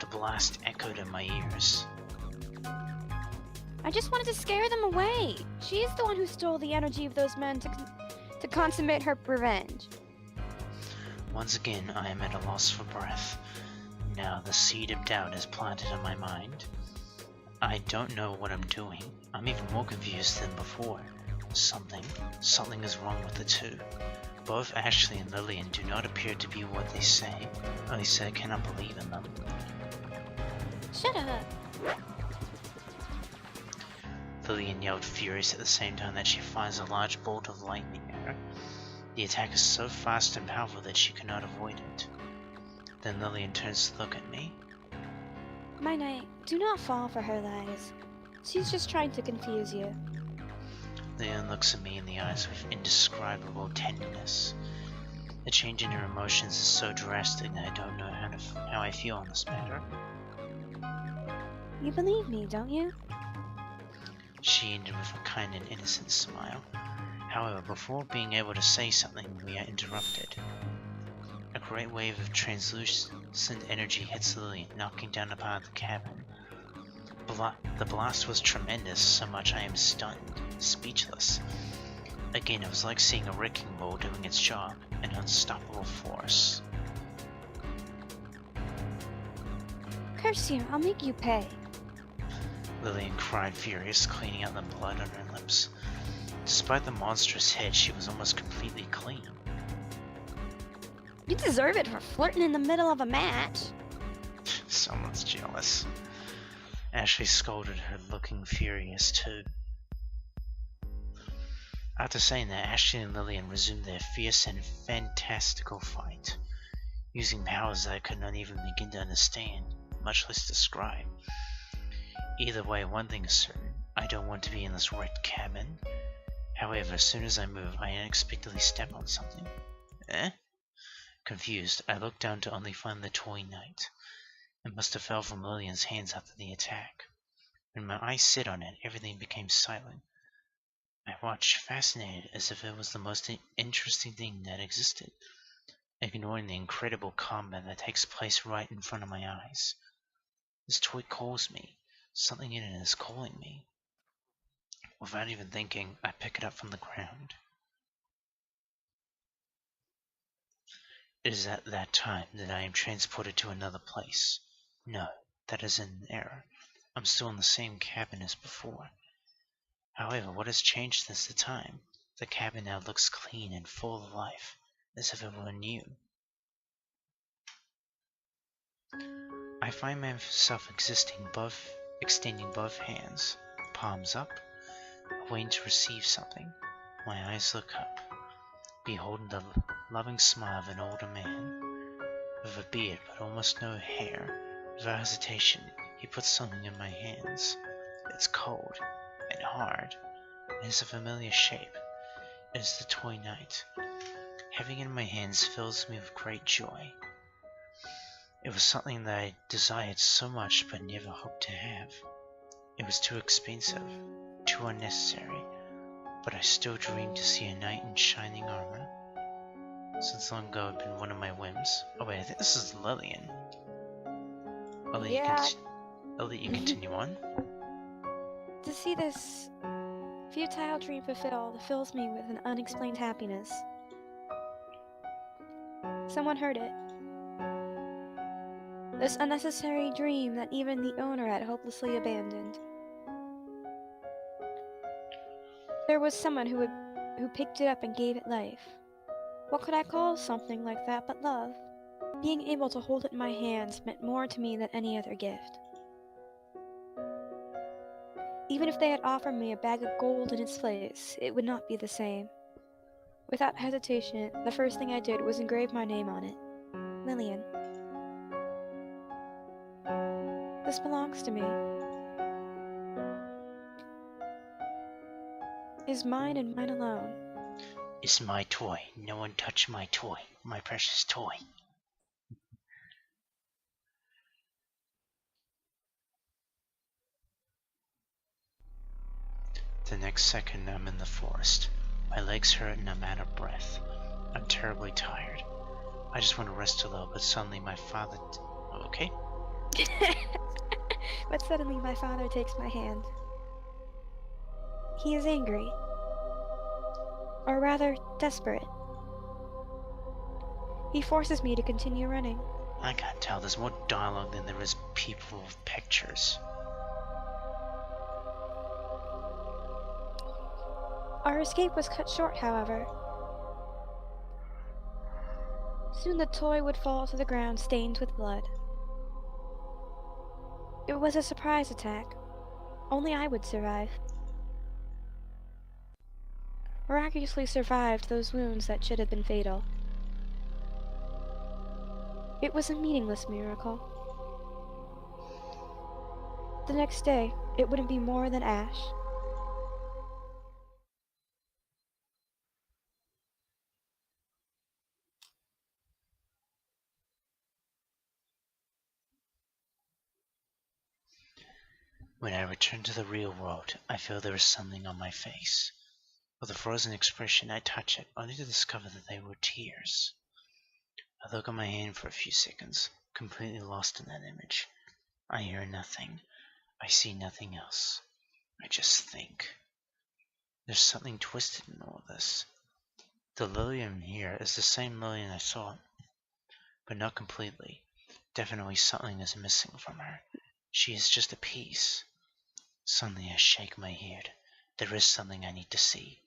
A: The blast echoed in my ears.
B: I just wanted to scare them away. She is the one who stole the energy of those men to consummate her revenge.
A: Once again, I am at a loss for breath. Now the seed of doubt is planted in my mind. I don't know what I'm doing. I'm even more confused than before. Something is wrong with the two. Both Ashley and Lillian do not appear to be what they say. At least I cannot believe in them.
B: Shut up.
A: Lillian yelled furious at the same time that she fires a large bolt of lightning at her. The attack is so fast and powerful that she cannot avoid it. Then Lillian turns to look at me.
B: My knight, do not fall for her lies. She's just trying to confuse you.
A: Lillian looks at me in the eyes with indescribable tenderness. The change in her emotions is so drastic that I don't know how I feel on this matter.
B: You believe me, don't you?
A: She ended with a kind and innocent smile. However, before being able to say something, we are interrupted. A great wave of translucent energy hits Lillian, knocking down a part of the cabin. The blast was tremendous, so much I am stunned, speechless. Again, it was like seeing a wrecking ball doing its job, an unstoppable force.
B: Curse you, I'll make you pay.
A: Lillian cried, furious, cleaning out the blood on her lips. Despite the monstrous head, she was almost completely clean.
B: You deserve it for flirting in the middle of a match.
A: Someone's jealous. Ashley scolded her, looking furious too. After saying that, Ashley and Lillian resumed their fierce and fantastical fight, using powers that I could not even begin to understand, much less describe. Either way, one thing is certain, I don't want to be in this wrecked cabin. However, as soon as I move, I unexpectedly step on something. Confused, I look down to only find the toy knight. It must have fell from Lillian's hands after the attack. When my eyes sit on it, everything became silent. I watched, fascinated, as if it was the most interesting thing that existed, ignoring the incredible combat that takes place right in front of my eyes. This toy calls me. Something in it is calling me. Without even thinking, I pick it up from the ground. It is at that time that I am transported to another place. No, that is an error. I'm still in the same cabin as before. However, what has changed since the time? The cabin now looks clean and full of life, as if it were new. I find myself extending both hands, palms up, waiting to receive something. My eyes look up, beholding the loving smile of an older man, with a beard but almost no hair. Without hesitation, he puts something in my hands. It's cold and hard, and has a familiar shape. It is the toy knight. Having it in my hands fills me with great joy. It was something that I desired so much but never hoped to have. It was too expensive, too unnecessary, but I still dreamed to see a knight in shining armor. Since long ago had been one of my whims. Oh wait, I think this is Lillian. I'll let you continue on.
B: To see this futile dream fulfilled fills me with an unexplained happiness. Someone heard it. This unnecessary dream that even the owner had hopelessly abandoned. There was someone who picked it up and gave it life. What could I call something like that but love? Being able to hold it in my hands meant more to me than any other gift. Even if they had offered me a bag of gold in its place, it would not be the same. Without hesitation, the first thing I did was engrave my name on it. Lillian. This belongs to me. Is mine and mine alone.
A: It's my toy. No one touch my toy. My precious toy. The next second, I'm in the forest. My legs hurt and I'm out of breath. I'm terribly tired. I just want to rest a little, but suddenly my father... Okay?
B: But suddenly my father takes my hand. He is angry. Or rather, desperate. He forces me to continue running.
A: I can't tell. There's more dialogue than there is people with pictures.
B: Our escape was cut short, however. Soon the toy would fall to the ground stained with blood. It was a surprise attack. Only I would survive. Miraculously survived those wounds that should have been fatal. It was a meaningless miracle. The next day, it wouldn't be more than ash.
A: When I return to the real world, I feel there is something on my face. With a frozen expression, I touch it, only to discover that they were tears. I look at my hand for a few seconds, completely lost in that image. I hear nothing. I see nothing else. I just think. There's something twisted in all this. The Lillian here is the same Lillian I saw, but not completely. Definitely something is missing from her. She is just a piece. Suddenly I shake my head. There is something I need to see.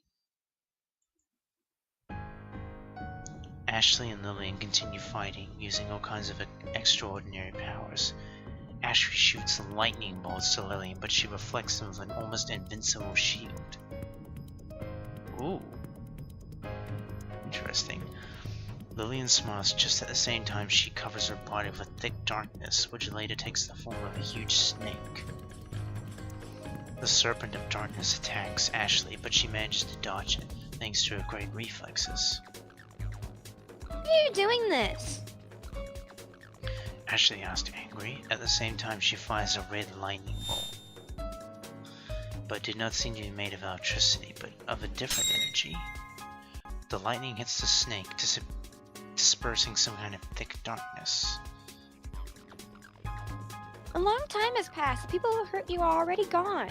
A: Ashley and Lillian continue fighting, using all kinds of extraordinary powers. Ashley shoots lightning bolts to Lillian, but she reflects them with an almost invincible shield. Ooh. Interesting. Lillian smiles just at the same time she covers her body with thick darkness, which later takes the form of a huge snake. The Serpent of Darkness attacks Ashley, but she manages to dodge it, thanks to her great reflexes.
B: Why are you doing this?
A: Ashley asked, angry. At the same time, she fires a red lightning bolt. But did not seem to be made of electricity, but of a different energy. The lightning hits the snake, dispersing some kind of thick darkness.
B: A long time has passed. The people who hurt you are already gone.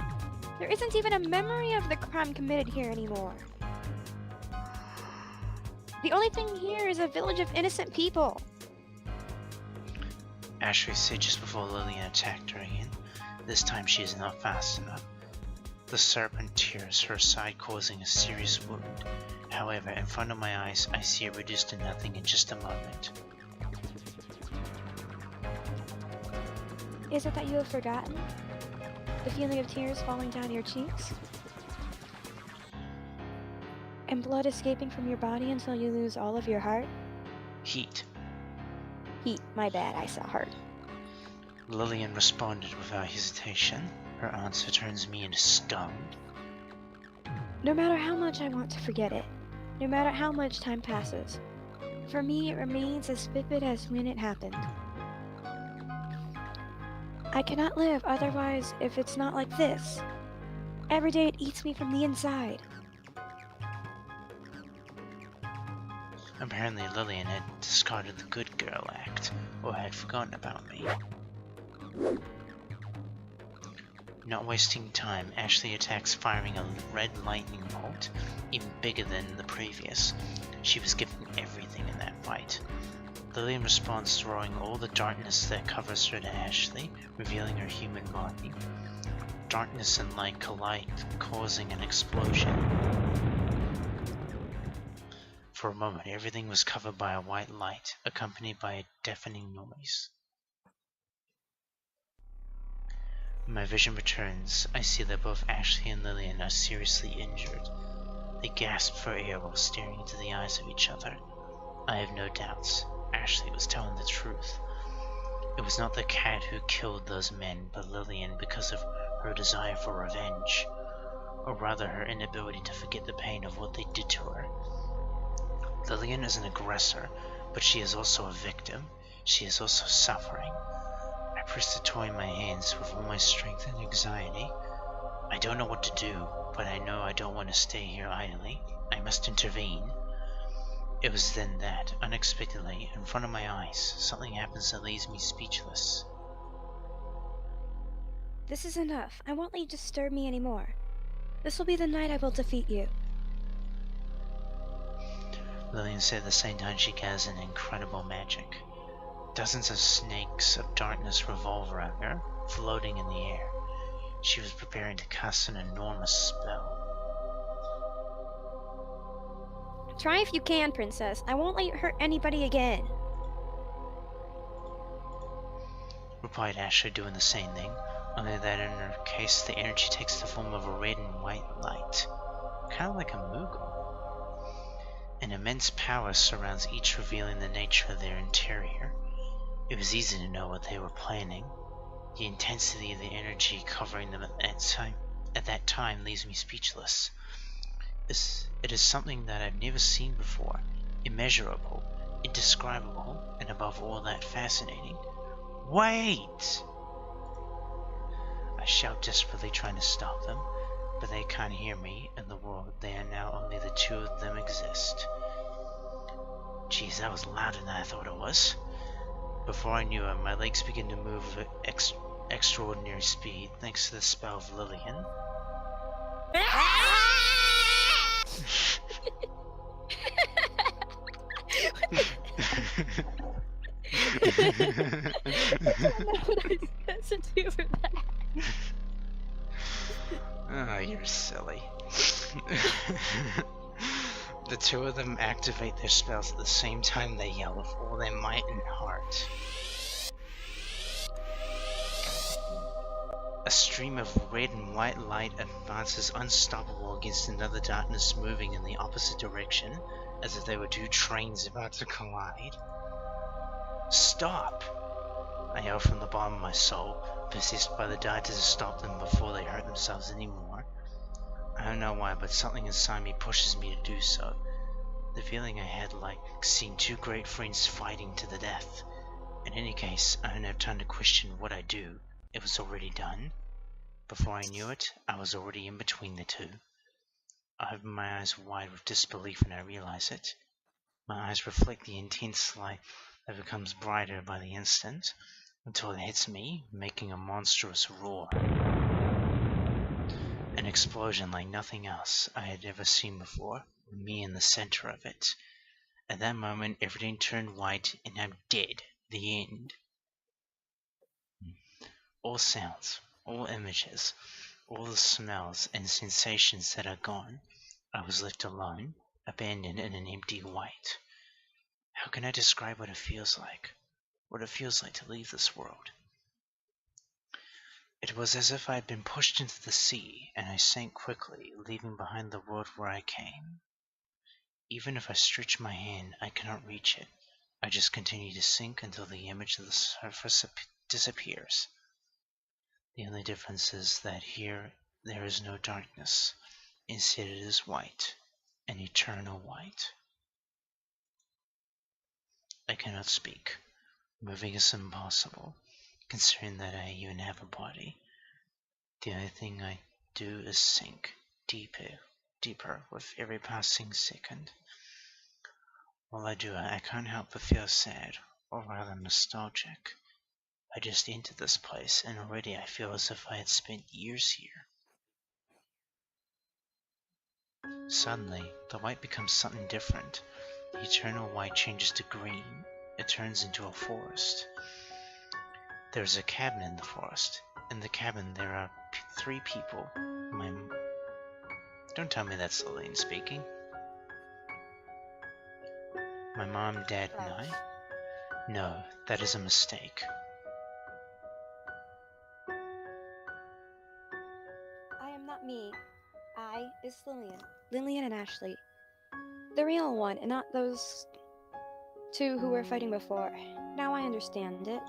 B: There isn't even a memory of the crime committed here anymore. The only thing here is a village of innocent people.
A: Ashley said just before Lillian attacked her again. This time she is not fast enough. The serpent tears her side, causing a serious wound. However, in front of my eyes, I see it reduced to nothing in just a moment.
B: Is it that you have forgotten? The feeling of tears falling down your cheeks? And blood escaping from your body until you lose all of your heart?
A: Heat.
B: Heat, my bad, I saw heart.
A: Lillian responded without hesitation. Her answer turns me into scum.
B: No matter how much I want to forget it, no matter how much time passes, for me it remains as vivid as when it happened. I cannot live otherwise if it's not like this. Every day it eats me from the inside.
A: Apparently Lillian had discarded the good girl act, or had forgotten about me. Not wasting time, Ashley attacks, firing a red lightning bolt, even bigger than the previous. She was given everything in that fight. Lillian responds, throwing all the darkness that covers her to Ashley, revealing her human body. Darkness and light collide, causing an explosion. For a moment, everything was covered by a white light, accompanied by a deafening noise. When my vision returns, I see that both Ashley and Lillian are seriously injured. They gasp for air while staring into the eyes of each other. I have no doubts. Ashley was telling the truth. It was not the cat who killed those men, but Lillian, because of her desire for revenge, or rather her inability to forget the pain of what they did to her. Lillian is an aggressor, but she is also a victim. She is also suffering. I press the toy in my hands with all my strength and anxiety. I don't know what to do, but I know I don't want to stay here idly. I must intervene. It was then that, unexpectedly, in front of my eyes, something happens that leaves me speechless.
B: This is enough. I won't let you disturb me anymore. This will be the night I will defeat you.
A: Lillian said at the same time she casts an incredible magic. Dozens of snakes of darkness revolve around her, floating in the air. She was preparing to cast an enormous spell.
B: Try if you can, Princess. I won't let you hurt anybody again.
A: Replied Ashley, doing the same thing, only that in her case the energy takes the form of a red and white light, kind of like a Moogle. An immense power surrounds each, revealing the nature of their interior. It was easy to know what they were planning. The intensity of the energy covering them at that time leaves me speechless. It is something that I've never seen before, immeasurable, indescribable, and above all that fascinating. Wait! I shout desperately, trying to stop them, but they can't hear me. In the world, they are now only the two of them exist. Geez, that was louder than I thought it was. Before I knew it, my legs began to move at extraordinary speed, thanks to the spell of Lillian.
B: I don't know what I'm supposed to do for that.
A: Oh, you're silly. The two of them activate their spells at the same time. They yell with all their might and heart. A stream of red and white light advances unstoppable against another darkness moving in the opposite direction, as if they were two trains about to collide. Stop! I yell from the bottom of my soul, possessed by the desire to stop them before they hurt themselves anymore. I don't know why, but something inside me pushes me to do so. The feeling I had like seeing two great friends fighting to the death. In any case, I don't have time to question what I do. It was already done. Before I knew it, I was already in between the two. I open my eyes wide with disbelief when I realize it. My eyes reflect the intense light that becomes brighter by the instant, until it hits me, making a monstrous roar. An explosion like nothing else I had ever seen before, with me in the center of it. At that moment, everything turned white, and I'm dead. The end. All sounds, all images, all the smells and sensations that are gone. I was left alone, abandoned in an empty white. How can I describe what it feels like? What it feels like to leave this world? It was as if I had been pushed into the sea, and I sank quickly, leaving behind the world where I came. Even if I stretch my hand, I cannot reach it. I just continue to sink until the image of the surface disappears. The only difference is that here there is no darkness. Instead it is white, an eternal white. I cannot speak. Moving is impossible, considering that I even have a body. The only thing I do is sink deeper with every passing second. While I do it, I can't help but feel sad, or rather nostalgic. I just entered this place, and already I feel as if I had spent years here. Suddenly, the white becomes something different. The eternal white changes to green. It turns into a forest. There is a cabin in the forest. In the cabin, there are three people. Don't tell me that's Lillian speaking. My mom, dad, and I? No, that is a mistake.
B: I am not me. I is Lillian. Lillian and Ashley. The real one, and not those two who were fighting before. Now I understand it.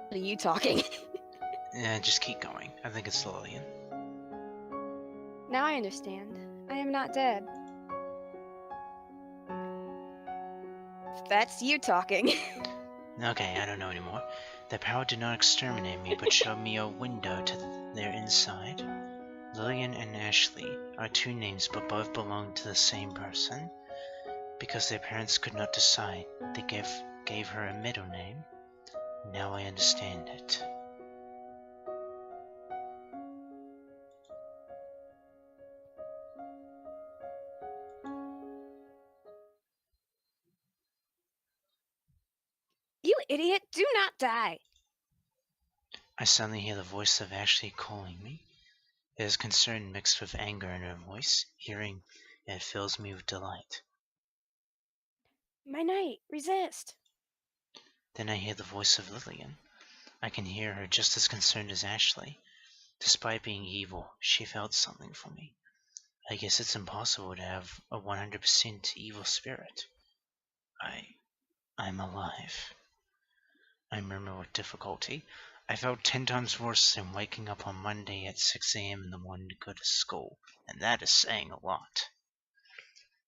B: What are you talking?
A: Yeah, just keep going. I think it's Lillian.
B: Now I understand. I am not dead. That's you talking.
A: Okay, I don't know anymore. The power did not exterminate me, but showed me a window to their inside. Lillian and Ashley are two names but both belong to the same person. Because their parents could not decide, they gave her a middle name. Now I understand it.
B: You idiot, do not die!
A: I suddenly hear the voice of Ashley calling me. There is concern mixed with anger in her voice. Hearing it fills me with delight.
B: My knight, resist!
A: Then I hear the voice of Lillian. I can hear her just as concerned as Ashley. Despite being evil, she felt something for me. I guess it's impossible to have a 100% evil spirit. I'm alive. I murmur with difficulty. I felt 10 times worse than waking up on Monday at 6 a.m. in the morning to go to school, and that is saying a lot.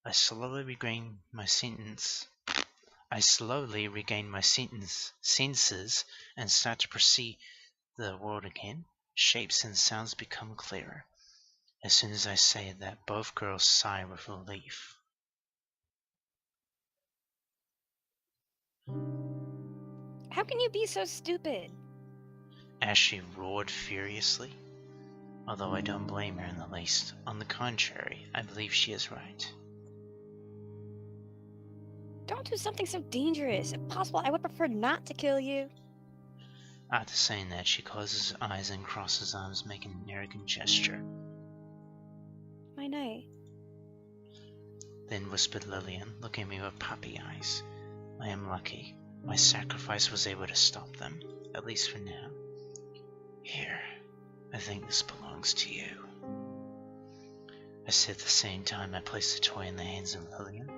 A: I slowly regain my senses and start to perceive the world again. Shapes and sounds become clearer. As soon as I say that, both girls sigh with relief.
B: How can you be so stupid?
A: Ashley roared furiously. Although I don't blame her in the least. On the contrary, I believe she is right.
B: Don't do something so dangerous. If possible, I would prefer not to kill you.
A: After saying that, she closes her eyes and crosses arms, making an arrogant gesture.
B: My knight.
A: Then whispered Lillian, looking at me with puppy eyes. I am lucky. My sacrifice was able to stop them, at least for now. Here, I think this belongs to you. I said at the same time I placed the toy in the hands of Lillian.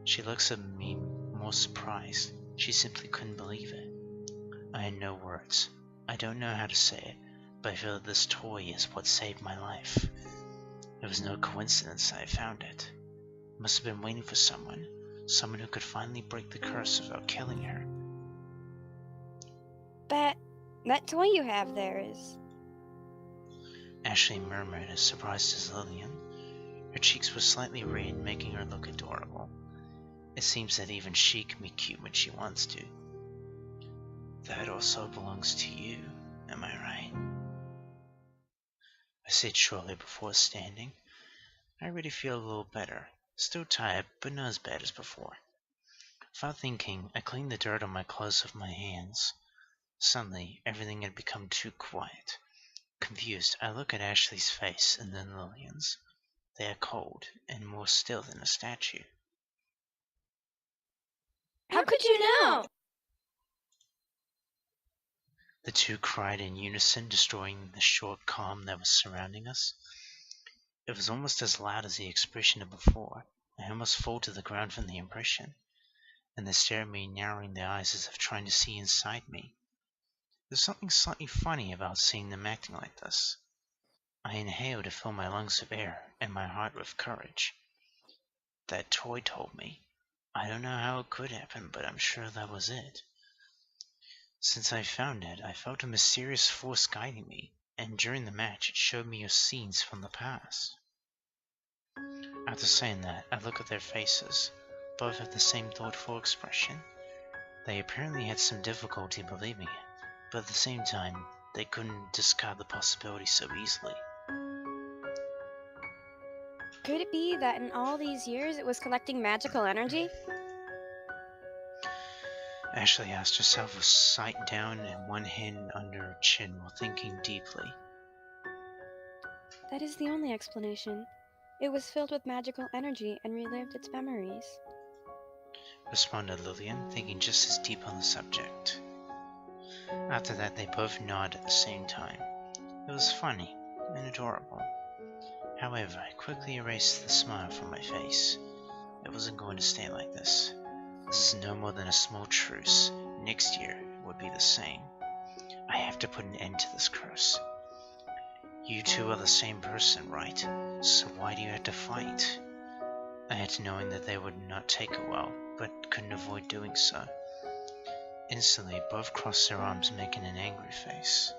A: She looks at me more surprised. She simply couldn't believe it. I had no words. I don't know how to say it, but I feel that this toy is what saved my life. It was no coincidence that I found it. I must have been waiting for someone who could finally break the curse without killing her.
B: That toy you have there is...
A: Ashley murmured, as surprised as Lillian. Her cheeks were slightly red, making her look adorable. It seems that even she can be cute when she wants to. That also belongs to you, am I right? I said shortly before standing. I already feel a little better. Still tired, but not as bad as before. Without thinking, I cleaned the dirt on my clothes with my hands. Suddenly, everything had become too quiet. Confused, I look at Ashley's face and then Lillian's. They are cold and more still than a statue.
B: How could you know?
A: The two cried in unison, destroying the short calm that was surrounding us. It was almost as loud as the expression of before. I almost fall to the ground from the impression, and they stare at me, narrowing their eyes as if trying to see inside me. There's something slightly funny about seeing them acting like this. I inhale to fill my lungs with air and my heart with courage. That toy told me. I don't know how it could happen, but I'm sure that was it. Since I found it, I felt a mysterious force guiding me, and during the match it showed me scenes from the past. After saying that, I look at their faces. Both have the same thoughtful expression. They apparently had some difficulty believing it, but at the same time, they couldn't discard the possibility so easily.
B: Could it be that in all these years it was collecting magical energy?
A: Ashley asked herself with sight down and one hand under her chin while thinking deeply.
B: That is the only explanation. It was filled with magical energy and relived its memories.
A: Responded Lillian, thinking just as deep on the subject. After that, they both nodded at the same time. It was funny and adorable. However, I quickly erased the smile from my face. It wasn't going to stay like this. This is no more than a small truce. Next year would be the same. I have to put an end to this curse. You two are the same person, right? So why do you have to fight? I had to knowing that they would not take it well, but couldn't avoid doing so. Instantly, both crossed their arms, making an angry face.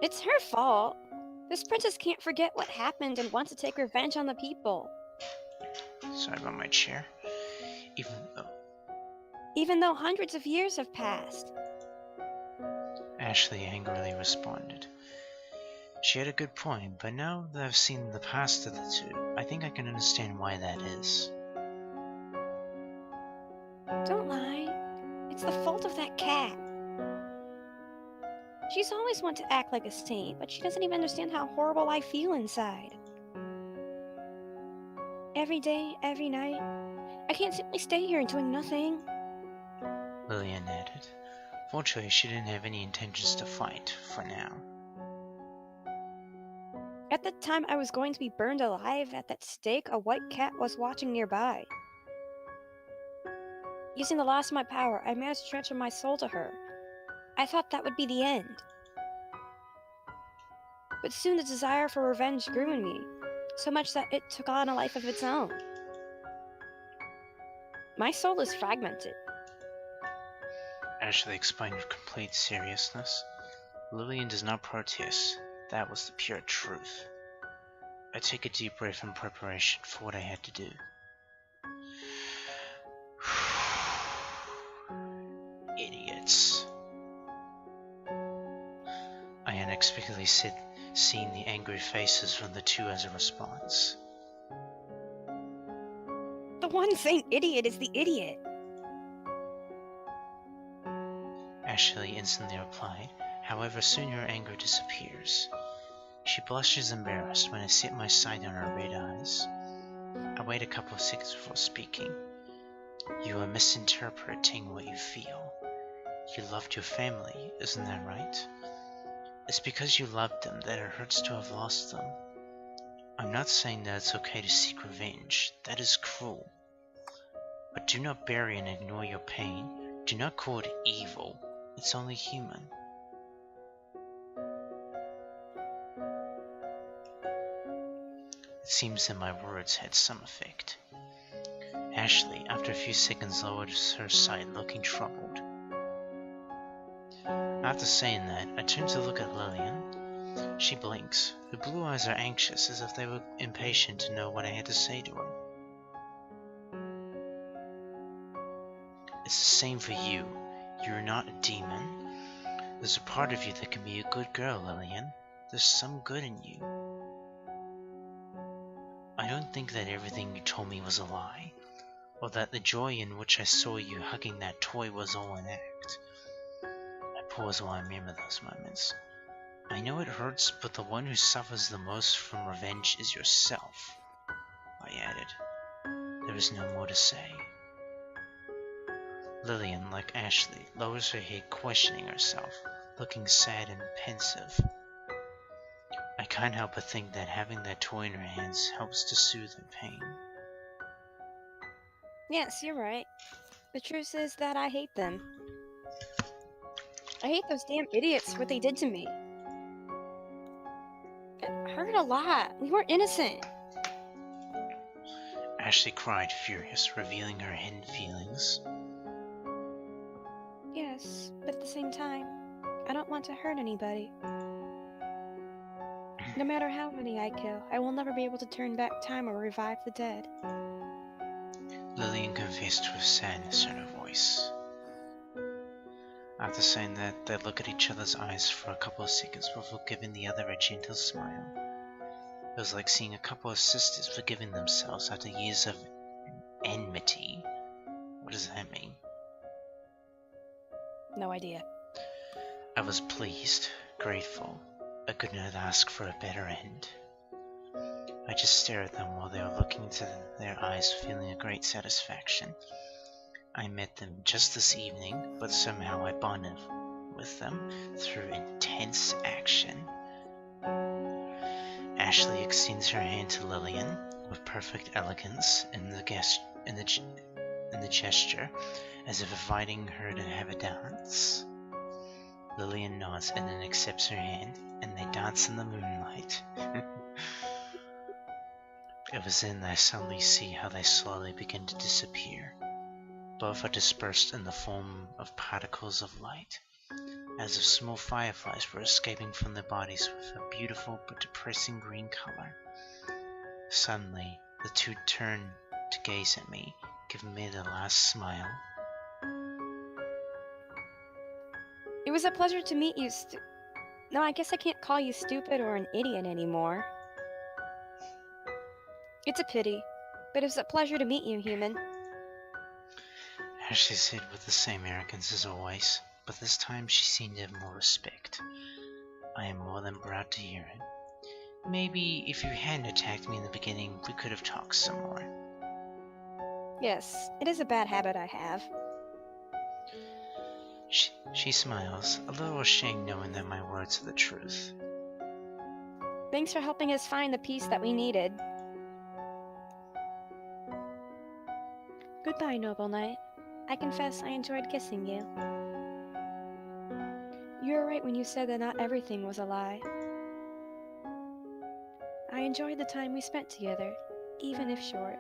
B: It's her fault. This princess can't forget what happened and wants to take revenge on the people.
A: Sorry about my chair.
B: Even though hundreds of years have passed.
A: Ashley angrily responded. She had a good point, but now that I've seen the past of the two, I think I can understand why that is.
B: Don't lie. It's the fault of that cat. She's always wanted to act like a saint, but she doesn't even understand how horrible I feel inside. Every day, every night, I can't simply stay here doing nothing.
A: Lillian added. Fortunately, she didn't have any intentions to fight, for now.
B: At the time I was going to be burned alive at that stake, a white cat was watching nearby. Using the last of my power, I managed to transfer my soul to her. I thought that would be the end. But soon the desire for revenge grew in me, so much that it took on a life of its own. My soul is fragmented.
A: Ashley explained with complete seriousness. Lillian does not protest. That was the pure truth. I take a deep breath in preparation for what I had to do. Idiots. I unexpectedly seen the angry faces from the two as a response.
B: The one saying idiot is the idiot.
A: Ashley instantly replied, however soon her anger disappears. She blushes embarrassed when I sit my side on her red eyes. I wait a couple of seconds before speaking. You are misinterpreting what you feel. You loved your family, isn't that right? It's because you loved them that it hurts to have lost them. I'm not saying that it's okay to seek revenge. That is cruel. But do not bury and ignore your pain. Do not call it evil. It's only human. It seems that my words had some effect. Ashley, after a few seconds, lowered her sight, looking troubled. After saying that, I turn to look at Lillian. She blinks. Her blue eyes are anxious, as if they were impatient to know what I had to say to her. It's the same for you. You're not a demon. There's a part of you that can be a good girl, Lillian. There's some good in you. I don't think that everything you told me was a lie, or that the joy in which I saw you hugging that toy was all an act. I pause while I remember those moments. I know it hurts, but the one who suffers the most from revenge is yourself, I added. There is no more to say. Lillian, like Ashley, lowers her head, questioning herself, looking sad and pensive. I can't help but think that having that toy in her hands helps to soothe her pain.
B: Yes, you're right. The truth is that I hate them. I hate those damn idiots for what they did to me. It hurt a lot. We weren't innocent.
A: Ashley cried, furious, revealing her hidden feelings.
B: Yes, but at the same time, I don't want to hurt anybody. No matter how many I kill, I will never be able to turn back time or revive the dead.
A: Lillian confessed with sadness in her voice. After saying that, they look at each other's eyes for a couple of seconds before giving the other a gentle smile. It was like seeing a couple of sisters forgiving themselves after years of enmity. What does that mean?
B: No idea.
A: I was pleased, grateful. I could not ask for a better end. I just stared at them while they were looking into their eyes, feeling a great satisfaction. I met them just this evening, but somehow I bonded with them through intense action. Ashley extends her hand to Lillian with perfect elegance in the gesture, as if inviting her to have a dance. Lillian nods and then accepts her hand, and they dance in the moonlight. It was then that I suddenly see how they slowly begin to disappear. Both are dispersed in the form of particles of light. as if small fireflies were escaping from their bodies with a beautiful but depressing green color. Suddenly, the two turned to gaze at me, giving me the last smile.
B: It was a pleasure to meet you, No, I guess I can't call you stupid or an idiot anymore. It's a pity, but it was a pleasure to meet you, human.
A: Ashley said with the same arrogance as always, but this time she seemed to have more respect. I am more than proud to hear it. Maybe if you hadn't attacked me in the beginning, we could have talked some more.
B: Yes, it is a bad habit I have.
A: She smiles, a little ashamed knowing that my words are the truth.
B: Thanks for helping us find the peace that we needed. Goodbye, noble knight. I confess I enjoyed kissing you. You were right when you said that not everything was a lie. I enjoyed the time we spent together, even if short.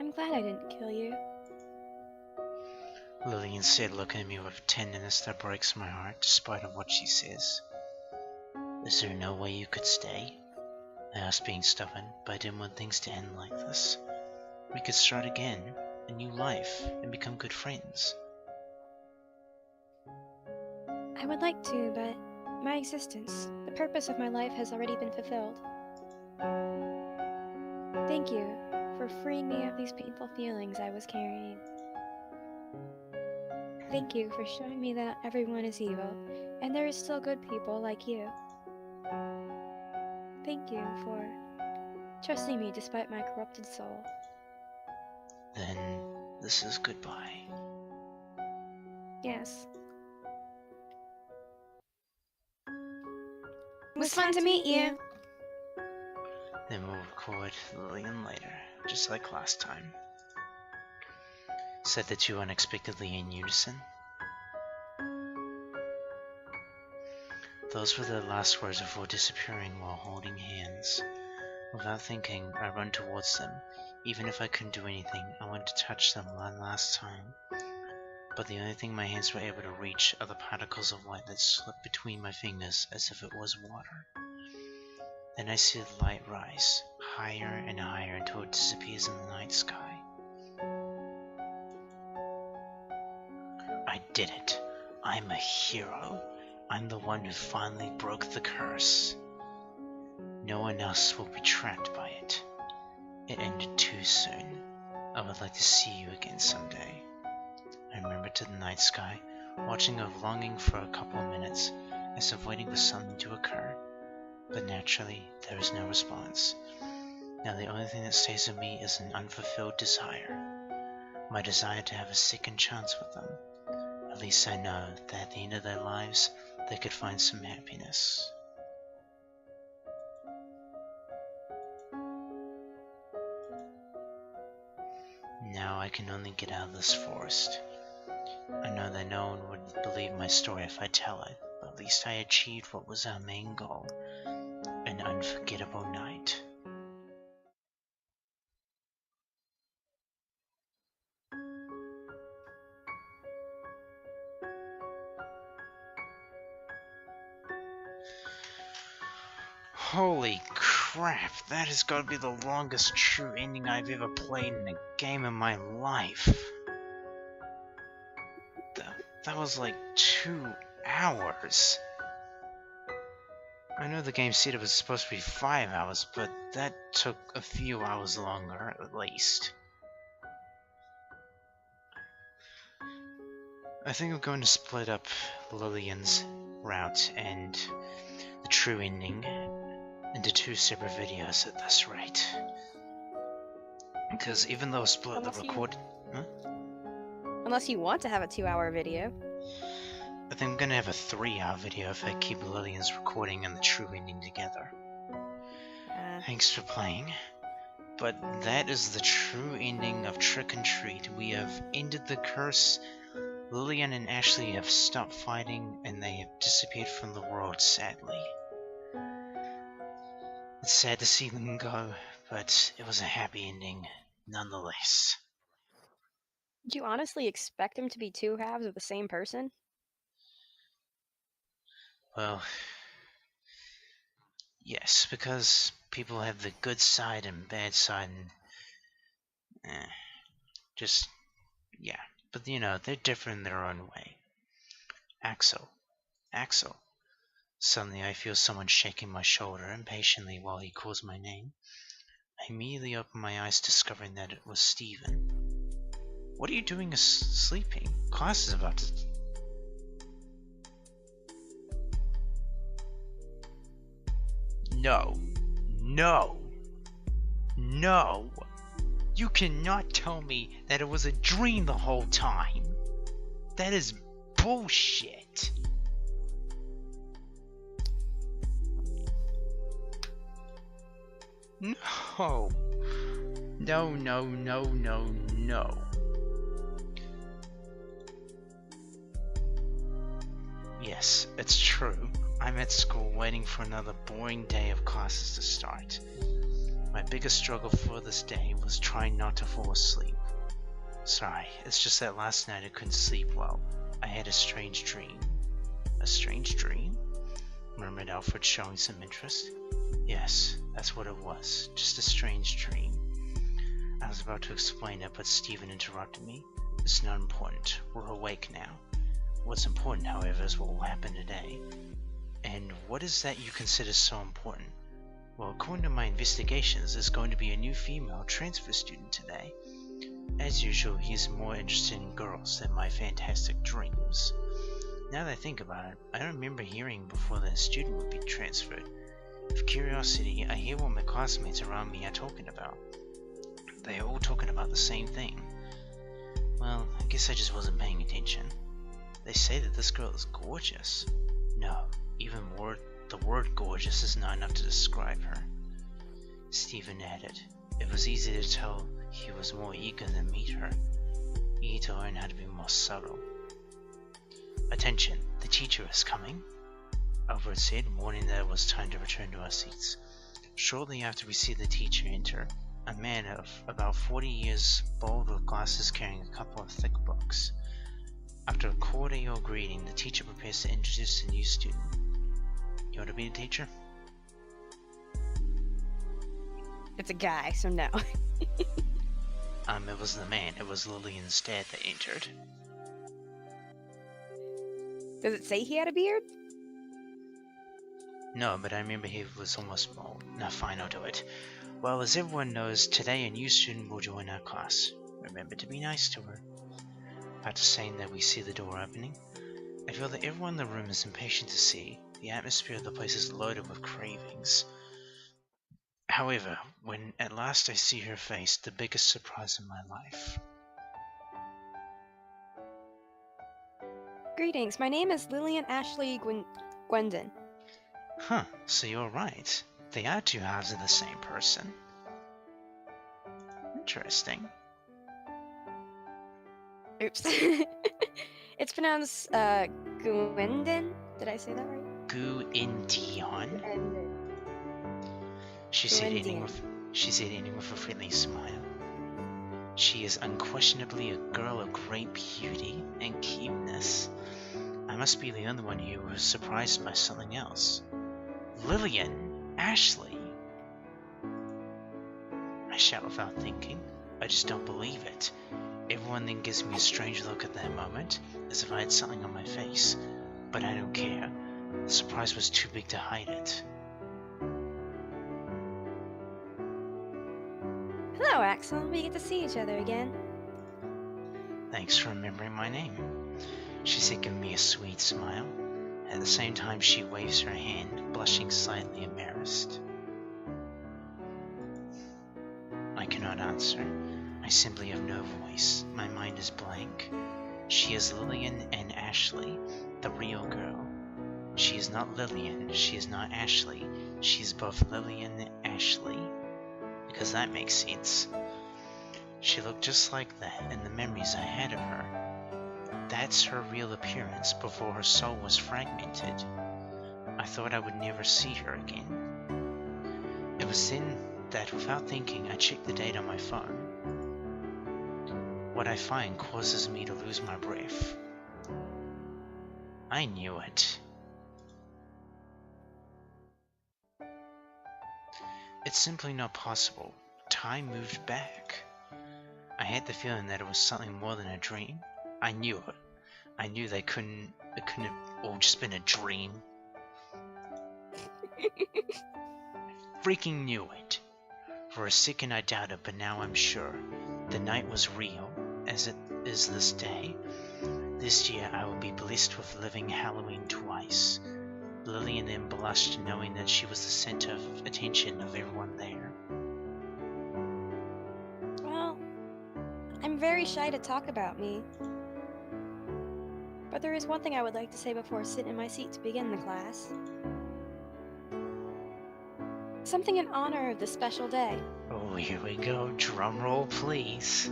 B: I'm glad I didn't kill you.
A: Lillian said, looking at me with tenderness that breaks my heart despite of what she says. Is there no way you could stay? I asked, being stubborn, but I didn't want things to end like this. We could start again, a new life, and become good friends.
B: I would like to, but my existence, the purpose of my life has already been fulfilled. Thank you for freeing me of these painful feelings I was carrying. Thank you for showing me that not everyone is evil, and there is still good people like you. Thank you for trusting me despite my corrupted soul.
A: Then, this is goodbye.
B: Yes. It was fun to meet you.
A: Then we'll record Lillian later, just like last time. Said the two unexpectedly in unison. Those were their last words before disappearing while holding hands. Without thinking, I run towards them. Even if I couldn't do anything, I wanted to touch them one last time. But the only thing my hands were able to reach are the particles of light that slipped between my fingers as if it was water. Then I see the light rise, higher and higher until it disappears in the night sky. I did it. I'm a hero. I'm the one who finally broke the curse. No one else will be trapped by it. It ended too soon. I would like to see you again someday. I remember to the night sky, watching with longing for a couple of minutes, as if waiting for something to occur. But naturally, there is no response. Now the only thing that stays with me is an unfulfilled desire. My desire to have a second chance with them. At least I know that at the end of their lives, they could find some happiness. Now I can only get out of this forest. I know that no one would believe my story if I tell it, but at least I achieved what was our main goal, an unforgettable night. Holy crap, that has got to be the longest true ending I've ever played in a game in my life. That was like 2 hours. I know the game said it was supposed to be 5 hours, but that took a few hours longer at least. I think I'm going to split up Lillian's route and the true ending into 2 separate videos at this rate. Because even though I split the record...
B: Unless you want to have a 2-hour video.
A: I think I'm gonna have a 3-hour video if I keep Lillian's recording and the true ending together. Thanks for playing. But that is the true ending of Trick and Treat. We have ended the curse. Lillian and Ashley have stopped fighting and they have disappeared from the world, sadly. It's sad to see them go, but it was a happy ending nonetheless.
B: Did you honestly expect them to be 2 halves of the same person?
A: Well, yes, because people have the good side and bad side, and just, yeah. But they're different in their own way. Axel. Axel. Suddenly I feel someone shaking my shoulder impatiently while he calls my name. I immediately open my eyes, discovering that it was Stephen. What are you doing sleeping? Class is about to... No. No. No. You cannot tell me that it was a dream the whole time. That is bullshit. No. No, no, no, no, no. Yes, it's true. I'm at school waiting for another boring day of classes to start. My biggest struggle for this day was trying not to fall asleep. Sorry, it's just that last night I couldn't sleep well. I had a strange dream. A strange dream? Murmured Alfred, showing some interest. Yes, that's what it was. Just a strange dream. I was about to explain it, but Stephen interrupted me. It's not important. We're awake now. What's important, however, is what will happen today. And what is that you consider so important? Well, according to my investigations, there's going to be a new female transfer student today. As usual, he's more interested in girls than my fantastic dreams. Now that I think about it, I don't remember hearing before that a student would be transferred. With curiosity, I hear what my classmates around me are talking about. They're all talking about the same thing. Well, I guess I just wasn't paying attention. They say that this girl is gorgeous. No, the word gorgeous is not enough to describe her. Stephen added. It was easy to tell he was more eager to meet her. Eager to learn how to be more subtle. Attention, the teacher is coming, Albert said, warning that it was time to return to our seats. Shortly after we see the teacher enter, a man of about 40 years, bald with glasses, carrying a couple of thick books. After a cordial greeting, the teacher prepares to introduce the new student. You want to be the teacher?
B: It's a guy, so no.
A: It was the man. It was Lillian's dad that entered.
B: Does it say he had a beard?
A: No, but I remember he was almost bald. Now fine, I'll do it. Well, as everyone knows, today a new student will join our class. Remember to be nice to her. After saying that, we see the door opening. I feel that everyone in the room is impatient to see. The atmosphere of the place is loaded with cravings. However, when at last I see her face, the biggest surprise of my life.
B: Greetings, my name is Lillian Ashley Gwendon.
A: Huh, so you're right. They are two halves of the same person. Interesting.
B: Oops. It's pronounced Gwendon. Did I say that right?
A: Gwendon. She said, ending with a friendly smile. She is unquestionably a girl of great beauty and keenness. I must be the only one who was surprised by something else. Lillian! Ashley! I shout without thinking. I just don't believe it. Everyone then gives me a strange look at that moment, as if I had something on my face. But I don't care. The surprise was too big to hide it.
B: Hello, Axel. We get to see each other again.
A: Thanks for remembering my name. She said, giving me a sweet smile. At the same time, she waves her hand, blushing slightly embarrassed. I cannot answer. I simply have no voice. My mind is blank. She is Lillian and Ashley, the real girl. She is not Lillian. She is not Ashley. She is both Lillian and Ashley. Because that makes sense. She looked just like that in the memories I had of her. That's her real appearance before her soul was fragmented. I thought I would never see her again. It was then that, without thinking, I checked the date on my phone. What I find causes me to lose my breath. I knew it. It's simply not possible. Time moved back. I had the feeling that it was something more than a dream. I knew it. I knew it couldn't have all just been a dream. Freaking knew it. For a second I doubted, but now I'm sure. The night was real, as it is this day. This year I will be blessed with living Halloween twice. Lillian then blushed, knowing that she was the center of attention of everyone there.
B: Well, I'm very shy to talk about me. But there is one thing I would like to say before sitting in my seat to begin the class. Something in honor of this special day.
A: Oh, here we go. Drum roll, please.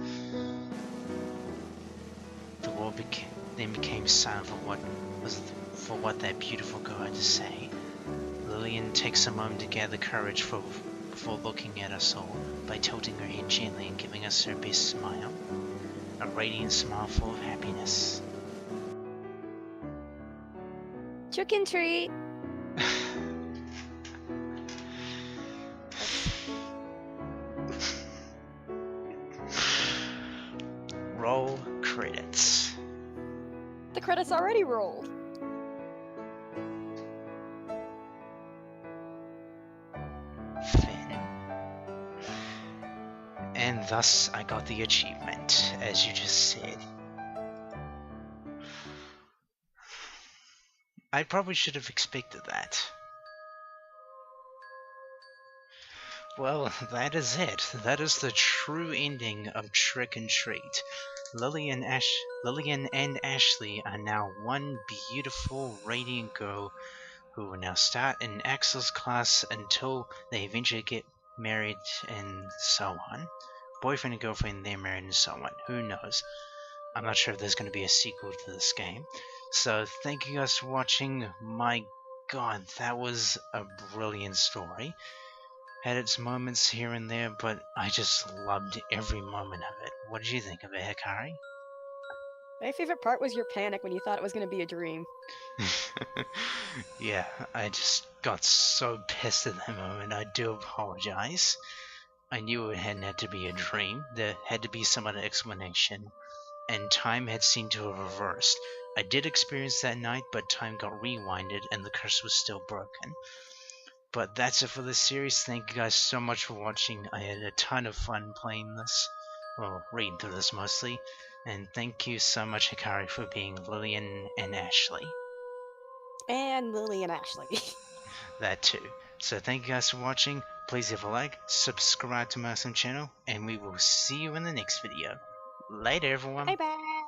A: The world then became silent for what that beautiful girl had to say. Lillian takes a moment to gather courage before looking at us all by tilting her head gently and giving us her best smile. A radiant smile full of happiness.
B: Trick and treat!
A: Roll credits.
B: The credits already rolled.
A: Finn. And thus I got the achievement, as you just said. I probably should have expected that. Well, that is it. That is the true ending of Trick and Treat. Lillian and Ashley are now one beautiful, radiant girl who will now start in Axel's class until they eventually get married and so on. Boyfriend and girlfriend, they're married and so on. Who knows? I'm not sure if there's going to be a sequel to this game. So thank you guys for watching. My god, that was a brilliant story. Had its moments here and there, but I just loved every moment of it. What did you think of it, Hikari?
B: My favorite part was your panic when you thought it was going to be a dream.
A: Yeah, I just got so pissed at that moment. I do apologize. I knew it hadn't had to be a dream. There had to be some other explanation. And time had seemed to have reversed. I did experience that night, but time got rewinded and the curse was still broken. But that's it for this series. Thank you guys so much for watching. I had a ton of fun playing this. Well, reading through this mostly. And thank you so much, Hikari, for being Lillian and Ashley.
B: And Lily and Ashley.
A: That too. So thank you guys for watching. Please leave a like, subscribe to my awesome channel, and we will see you in the next video. Later, everyone.
B: Bye bye.